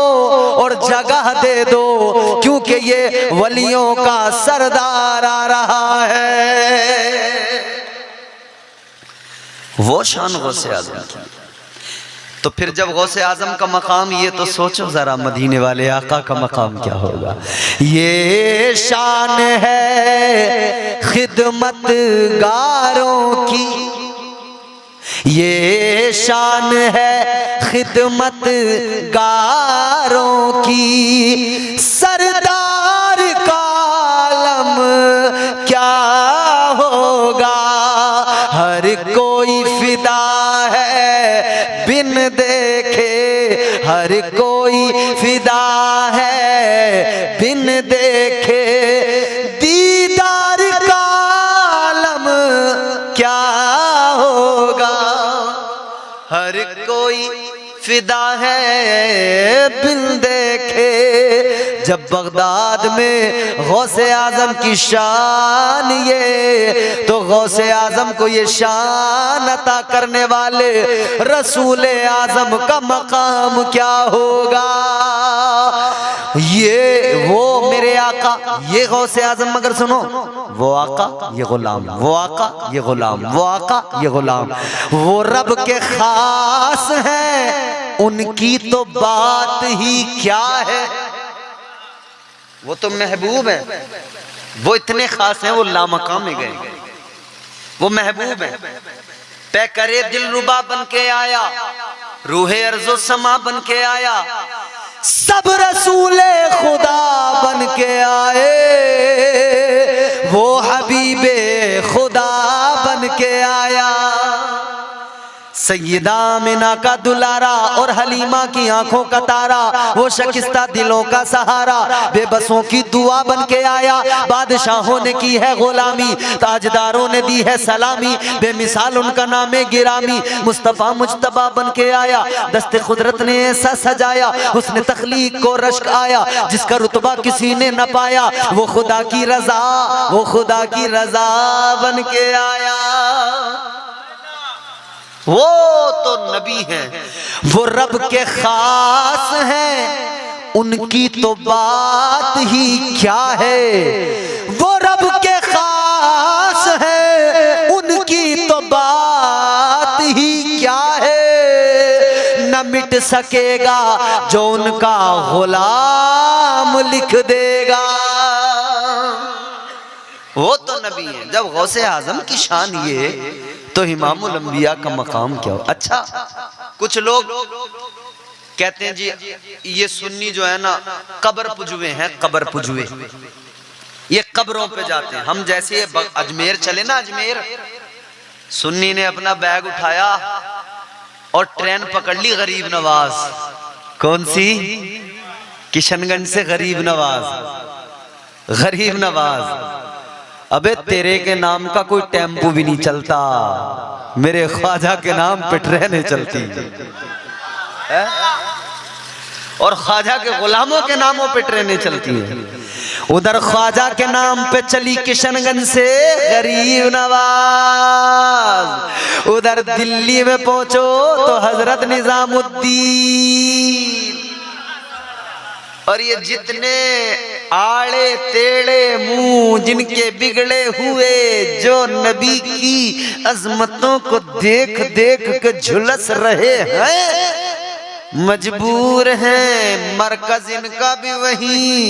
और जगह दे दो, क्योंकि ये वलियों का सरदार आ रहा है। वो शान गौसे आजम की। तो फिर जब गौसे आजम का मकाम, ये तो सोचो जरा मदीने वाले आका का मकाम क्या होगा। ये शान है खिदमत गारों की, ये शान है खिदमत गारों की, सरदार का आलम क्या होगा। हर कोई फिदा है बिन देखे, हर कोई फिदा है बिन देखे, दीदार का आलम क्या होगा। हर कोई फिदा है बिन देखे। जब बगदाद में गौसे आजम की शान ये, तो गौसे आजम को ये शान अता करने वाले रसूले आजम का मकाम क्या होगा। ये वो मेरे आका, ये गौसे आजम, मगर सुनो, वो आका ये गुलाम, वो आका ये गुलाम, वो आका ये गुलाम, वो रब के खास हैं, उनकी तो बात ही क्या है। वो तो महबूब है, वो इतने खास हैं, वो लामकाम में गए, वो महबूब है। पे करे दिल रुबा बन के आया, रूहे अर्जो समा बन के आया, सब रसूले खुदा बन के आए, वो हबीबे खुदा बन के आया। सैयदा आमिना का दुलारा और हलीमा की आंखों का तारा, वो शकिस्ता दिलों का सहारा, बेबसों की दुआ बन के आया। बादशाहों ने की है गुलामी, ताजदारों ने दी है सलामी, बेमिसाल उनका नाम है गिरामी। मुस्तफा मुजतबा बन के आया, दस्ते कुदरत ने ऐसा सजाया, उसने तख्लीक को रश्क आया, जिसका रुतबा किसी ने न पाया। वो खुदा की रजा, वो खुदा की रजा बन के आया। वो तो नबी हैं, वो रब के खास हैं, उनकी तो बात ही क्या है। वो रब के खास है, उनकी तो बात ही क्या है। न मिट सकेगा जो उनका गुलाम लिख देगा। वो तो नबी है। जब गौसे आजम की शान ये, तो इमामुल अंबिया का मकाम क्या हो। अच्छा, कुछ लोग कहते हैं जी ये सुन्नी जो है ना कब्र पुजवे हैं, कब्र पुजवे, ये कब्रों पे जाते हैं। हम जैसे अजमेर चले ना, अजमेर सुन्नी ने अपना बैग उठाया और ट्रेन पकड़ ली गरीब नवाज। कौन सी? किशनगंज से गरीब नवाज। गरीब नवाज, अबे तेरे के नाम का कोई टेम्पो भी नहीं चलता, मेरे ख्वाजा के नाम पे ट्रेनें चलती है? और ख्वाजा के गुलामों के नामों पे ट्रेनें चलती हैं। उधर ख्वाजा के नाम पे चली किशनगंज से गरीब नवाज, उधर दिल्ली में पहुंचो तो हजरत निजामुद्दीन। और ये जितने आड़े टेढ़े मुंह जिनके बिगड़े हुए, जो नबी की अजमतों को देख देख के झुलस रहे हैं, मजबूर हैं, मरकज इनका भी वहीं।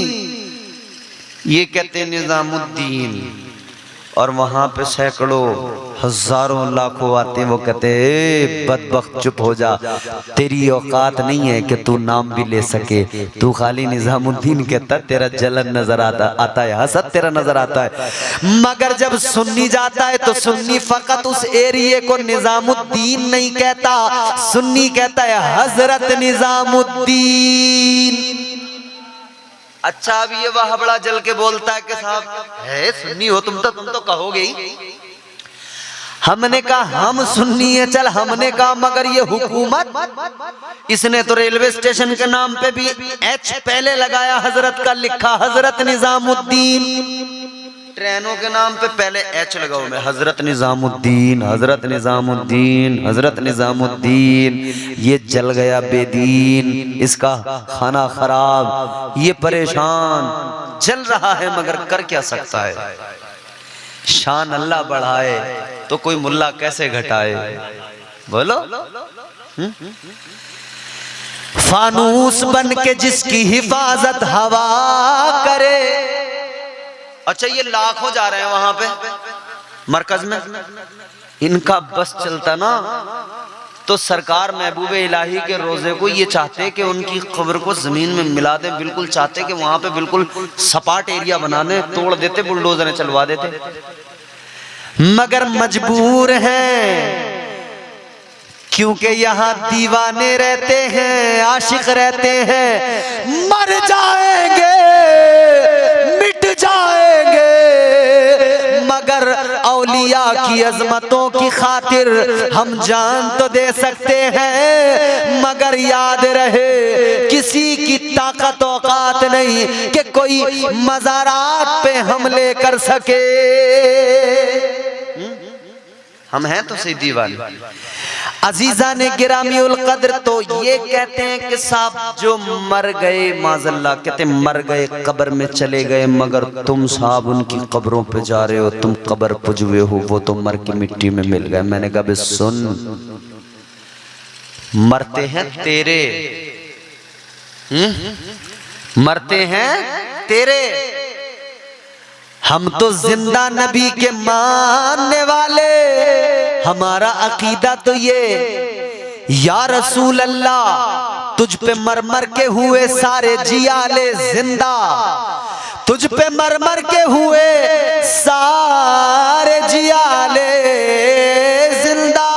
ये कहते निजामुद्दीन, और वहां पे सैकड़ों हजारों लाखों आते, वो कहते बदबख्त चुप हो जा, तेरी औकात नहीं है कि तू नाम भी ले सके, तू खाली निजामुद्दीन कहता, तेरा जलन नजर आता है, हसद तेरा नजर आता है। मगर जब सुन्नी जाता है तो सुन्नी फकत उस एरिए को निजामुद्दीन नहीं कहता, सुन्नी कहता है हजरत निजामुद्दीन। अच्छा, अब ये वह बड़ा जल के बोलता है कि साहब है सुन्नी हो तुम तो कहोगे ही। हमने कहा हम सुन्नी है, चल हमने कहा, मगर ये हुकूमत, इसने तो रेलवे स्टेशन के नाम पे भी एच पहले लगाया, हजरत का लिखा हजरत निजामुद्दीन। ट्रेनों के नाम पे पहले एच लगाओ में, हजरत निजामुद्दीन, हजरत निजामुद्दीन, हजरत निजामुद्दीन। ये जल गया बेदीन, इसका खाना खराब, ये परेशान, जल रहा है मगर कर क्या सकता है। शान अल्लाह बढ़ाए तो कोई मुल्ला कैसे घटाए, बोलो। फानूस बन के जिसकी हिफाजत हवा करे। अच्छा, ये लाखों जा रहे हैं वहां पे मरकज में, इनका बस चलता ना तो सरकार महबूब इलाही के रोजे को ये चाहते कि उनकी कब्र को जमीन में मिला दें, बिल्कुल चाहते कि वहां पे बिल्कुल सपाट एरिया बना दें, तोड़ देते, बुलडोजर चलवा देते, मगर मजबूर हैं क्योंकि यहाँ दीवाने रहते हैं, आशिक रहते हैं। मर जाएंगे, मिट जाएंगे, मगर औलिया की अजमतों की खातिर हम जान तो दे सकते हैं, मगर याद रहे किसी की ताकत औकात नहीं कि कोई मज़ारात पे हमले कर सके। हम हैं तो सही दीवाने। अजीजा ने गिरामी उल कद्र तो ये कहते हैं कि साहब जो मर गए, माज़ल्लाह कहते मर गए, कब्र में चले गए, मगर तुम साहब उनकी कब्रों पे जा रहे हो, तुम कब्र पुजवे हो, वो तो मर की मिट्टी में मिल गए। मैंने कहा सुन, मरते हैं तेरे, मरते हैं तेरे, हम तो जिंदा नबी के मानने वाले, हमारा अकीदा तो ये या रसूल अल्लाह तुझ पे मर मर के हुए सारे जियाले जिंदा, तुझ पे मर मर के हुए सारे जियाले जिंदा,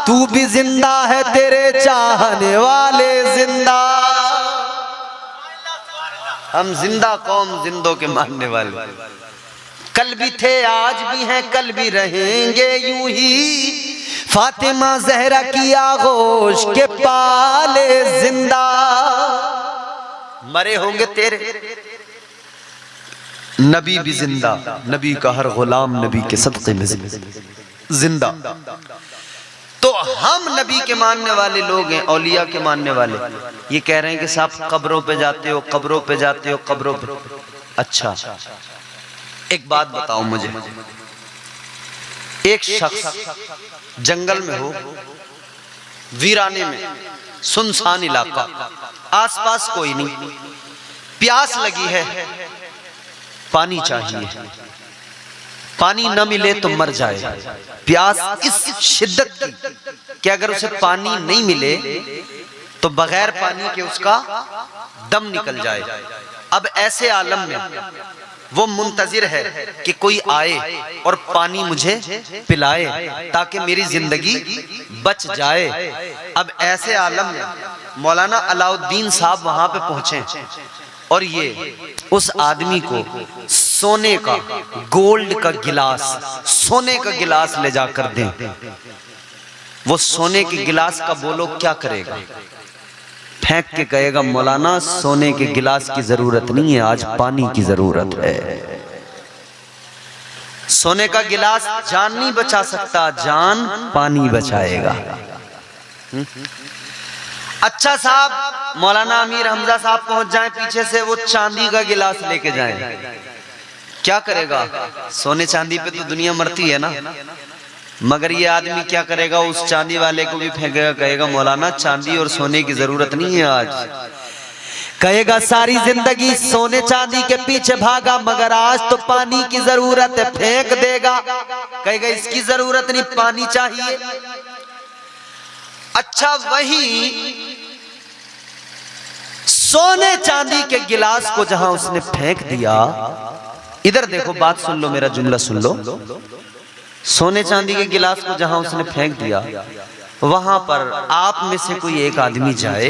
तू भी जिंदा है, तेरे चाहने वाले जिंदा। हम जिंदा कौम, जिंदों के मानने वाले। कल भी थे, आज भी हैं, कल भी रहेंगे यूं ही। फातिमा जहरा की आगोश के पाले जिंदा। मरे होंगे तेरे, नबी भी जिंदा, नबी का हर गुलाम नबी के सदक़े में जिंदा। तो हम नबी के मानने वाले लोग हैं, औलिया के मानने वाले। ये कह रहे हैं कि साहब कब्रों पे जाते हो, कब्रों पे जाते हो, कब्रों पे। अच्छा, एक बात बताओ मुझे, एक शख्स जंगल में हो, वीराने में, सुनसान इलाका, आसपास कोई नहीं, प्यास लगी है, पानी चाहिए, पानी न मिले तो मर जाए। प्यास इस शिद्दत की कि अगर उसे पानी नहीं मिले तो बगैर पानी के उसका दम निकल जाए। अब ऐसे आलम में वो मुंतजिर है कि कोई आए और पानी मुझे पिलाए ताकि मेरी जिंदगी बच जाए। अब ऐसे आलम में मौलाना अलाउद्दीन साहब वहां पे पहुंचे और ये उस आदमी को सोने का, गोल्ड का गिलास, सोने का गिलास ले जाकर दें। वो सोने के गिलास का बोलो क्या करेगा? फेंक के कहेगा मौलाना सोने के गिलास की जरूरत नहीं है, आज पानी की जरूरत है। सोने का गिलास जान नहीं बचा सकता, जान पानी बचाएगा। अच्छा साहब, मौलाना अमीर हमजा साहब पहुंच जाएं पीछे से, वो चांदी का गिलास लेके जाएं, क्या करेगा? सोने चांदी पे तो दुनिया मरती है ना, मगर ये आदमी क्या करेगा? उस चांदी वाले को भी फेंकेगा, कहेगा मौलाना चांदी और सोने की जरूरत नहीं है आज। कहेगा सारी जिंदगी सोने चांदी के पीछे भागा मगर आज तो पानी की जरूरत है, फेंक देगा। कहेगा इसकी जरूरत नहीं, पानी चाहिए। अच्छा, वही सोने चांदी के गिलास को जहां उसने फेंक दिया, इधर देखो, बात सुन लो, मेरा जुमला सुन लो। सोने चांदी के गिलास को जहां उसने फेंक दिया, वहां पर आप में से कोई एक आदमी जाए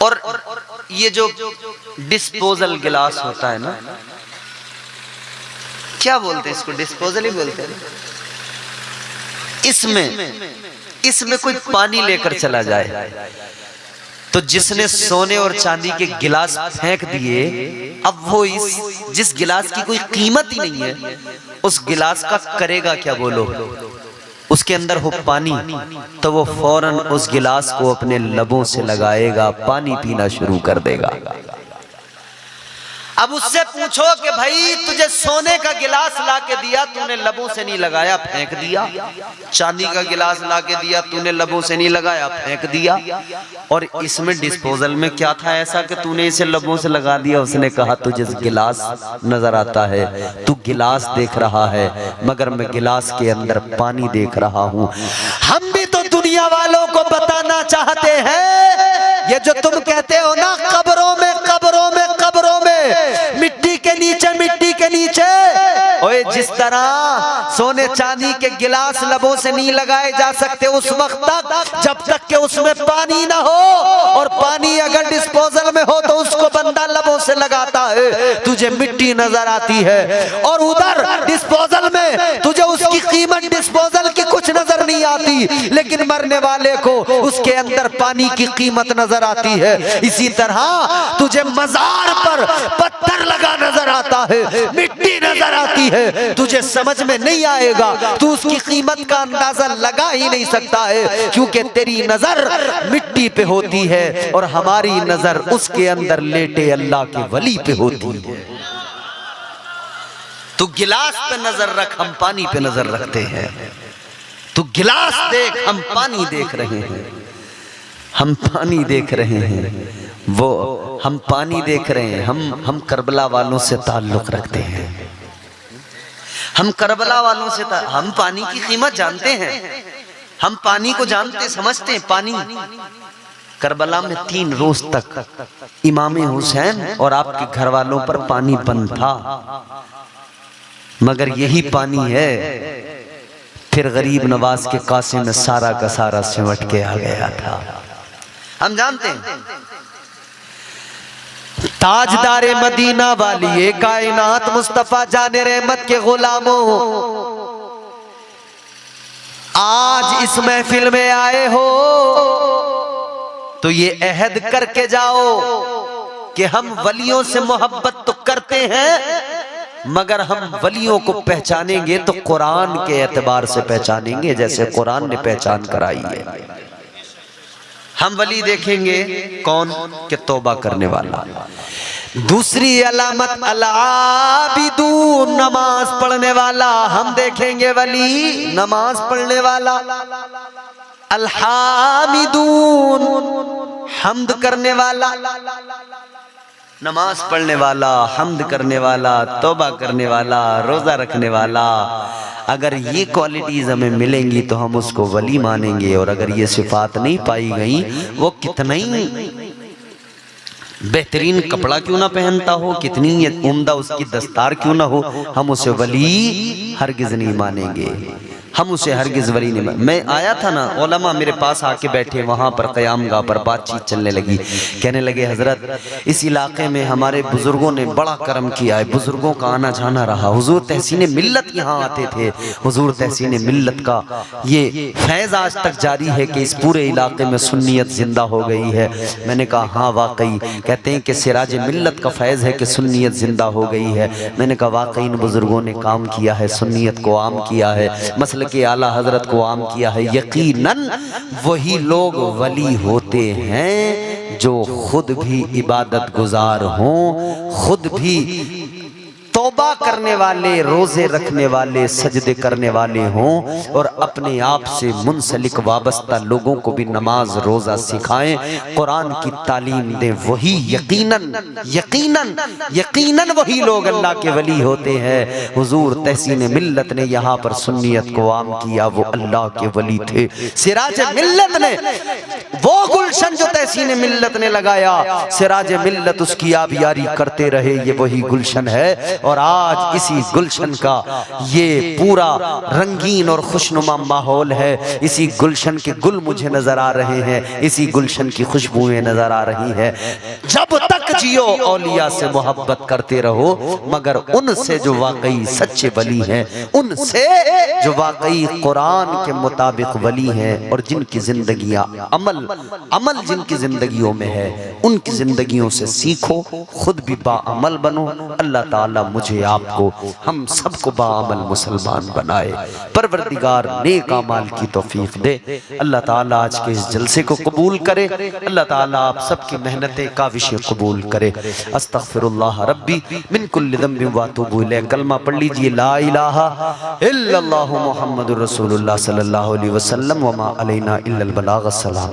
और ये जो डिस्पोजल गिलास होता है ना, क्या बोलते हैं इसको? डिस्पोजल ही बोलते हैं। इसमें कोई पानी लेकर चला जाए, तो जिसने सोने और चांदी के गिलास फेंक दिए, अब वो जिस गिलास की कोई कीमत ही नहीं है, उस गिलास का करेगा क्या बोलो? उसके अंदर हो पानी, तो वो फौरन उस गिलास को अपने लबों से लगाएगा, पानी पीना शुरू कर देगा। अब उससे पूछो कि भाई तुझे सोने का गिलास लाके दिया, तूने लबों से नहीं लगाया, फेंक दिया। चांदी का गिलास लाके दिया, तूने लबों से नहीं लगाया, फेंक दिया। और इसमें डिस्पोजल में क्या था ऐसा कि तूने इसे लबों से लगा दिया? उसने कहा तुझे गिलास नजर आता है, तू गिलास देख रहा है, मगर मैं गिलास के अंदर पानी देख रहा हूं। हम भी तो दुनिया वालों को बताना चाहते हैं, ये जो तुम कहते हो ना कब्रों में, कब्रों में, कब्रों में, मिट्टी के नीचे, मिट्टी के नीचे, ओए जिस तरह सोने चांदी के गिलास लबों से नहीं लगाए जा सकते उस वक्त तक जब तक कि उसमें पानी ना हो, और पानी अगर डिस्पोजल में हो तो उसको बंदा लबों से लगाता है, तुझे मिट्टी नजर आती है। और उधर डिस्पोजल में तुझे उसकी कीमत डिस्पोजल की कुछ नजर नहीं आती, लेकिन मरने वाले को उसके अंदर पानी की कीमत नजर आती है। इसी तरह तुझे मजार पर पत्थर लगा नजर आता है, मिट्टी नजर आती है, तुझे समझ में नहीं आएगा, तू उसकी कीमत का अंदाजा लगा ही नहीं सकता है, क्योंकि तेरी नजर मिट्टी पे होती है और हमारी नजर उसके अंदर लेटे अल्लाह के वली पे होती है। तू गिलास पे नजर रख, हम पानी पे नजर रखते हैं। तू गिलास देख, हम पानी देख रहे हैं, हम पानी देख रहे हैं, वो हम पानी देख रहे हैं। हम करबला वालों से ताल्लुक रखते हैं, हम करबला वालों से हम पानी की कीमत जानते हैं, हम पानी को जानते समझते हैं। पानी करबला में 3 रोज तक इमाम हुसैन और आपके घर वालों पर पानी बंद था, मगर यही पानी है फिर गरीब नवाज के कासे में सारा का सारा सिमट के आ गया था। हम जानते हैं ताजदारे मदीना वाली ये कायनात मुस्तफा जाने रहमत के गुलामों, आज इस महफिल में आए हो तो ये अहद करके जाओ कि हम वलियों से मोहब्बत तो करते हैं, मगर हम वलियों को पहचानेंगे तो कुरान के एतबार से पहचानेंगे, जैसे कुरान ने पहचान कराई है। हम वली देखेंगे कौन कि तौबा करने वाला। दूसरी अलामत अल-आबिदून, नमाज पढ़ने वाला। हम देखेंगे वली नमाज पढ़ने वाला। अल-हामिदून, हम्द करने वाला। नमाज पढ़ने वाला, हम्द करने वाला, तौबा करने वाला, रोजा रखने वाला। अगर ये क्वालिटीज हमें मिलेंगी तो हम उसको वली मानेंगे, और अगर ये सिफात नहीं पाई गई, वो कितना ही बेहतरीन कपड़ा क्यों ना पहनता हो, कितनी उम्दा उसकी दस्तार क्यों ना हो, हम उसे वली हरगिज नहीं मानेंगे। हम उसे हरगिज वली नहीं मानेंगे। मैं आया था ना, उलमा मेरे पास आके बैठे वहाँ पर क़यामगाह पर, बातचीत चलने लगी। कहने लगे हजरत इस इलाके में हमारे बुजुर्गों ने बड़ा करम किया है, बुजुर्गों का आना जाना रहा। हुजूर तहसीन मिल्लत यहाँ आते थे। हुजूर तहसीन मिल्लत का ये फैज़ आज तक जारी है कि इस पूरे इलाके में सुन्नियत जिंदा हो गई है। मैंने कहा हाँ वाकई। कहते हैं कि सिराज मिल्लत का फैज़ है कि सुन्नियत जिंदा हो गई है। मैंने कहा वाकई इन बुजुर्गों ने काम किया है, सुन्नियत को आम किया है, मसल के आला हजरत को आम किया है। यकीनन वही लोग वली होते हैं जो खुद भी इबादत गुजार हों, खुद भी तौबा करने वाले, रोजे रखने वाले, सजदे करने वाले हों, और अपने आप से मुंसलिक वाबस्ता लोगों को भी नमाज रोजा सिखाएं, कुरान की तालीम दें। वही यकीनन यकीनन यकीनन वही लोग अल्लाह के वली होते हैं। हुजूर तहसीन मिल्लत ने यहाँ पर सुन्नियत को आम किया, वो अल्लाह के वली थे। सिराज मिल्लत ने वो गुलशन जो तहसीन मिल्लत ने लगाया, सिराज मिल्लत उसकी आबियारी करते रहे, ये वही गुलशन है। और आज इसी गुलशन का ये पूरा रंगीन और खुशनुमा माहौल है। इसी गुलशन के गुल मुझे नजर आ रहे हैं, इसी गुलशन की खुशबुएं नजर आ रही हैं। जब तक जियो औलिया से मोहब्बत करते रहो, मगर उनसे जो वाकई सच्चे वली हैं, उनसे जो वाकई कुरान के मुताबिक वली हैं, और जिनकी जिंदगियां अमल जिनकी जिंदगियों में है, उनकी जिंदगियों से सीखो, खुद भी बाअमल बनो। अल्लाह ताला मुझे आपको हम सबको बाअमल मुसलमान बनाए। परवरदिगार नेक अमाल की तौफीक दे। अल्लाह ताला आज के इस जलसे को कबूल करे। अल्लाह ताला आप सबकी मेहनतें काविशें कबूल करे। अस्तगफिरुल्लाह रब्बी मिन कुल्लि ज़ंबिन व अतूबु इलैह। कलमा पढ़ लीजिए, ला इलाहा इल्लल्लाहु मुहम्मदुर रसूलुल्लाह सल्लल्लाहु अलैहि वसल्लम व मा अलैना इल्लल बलाग। अस्सलाम।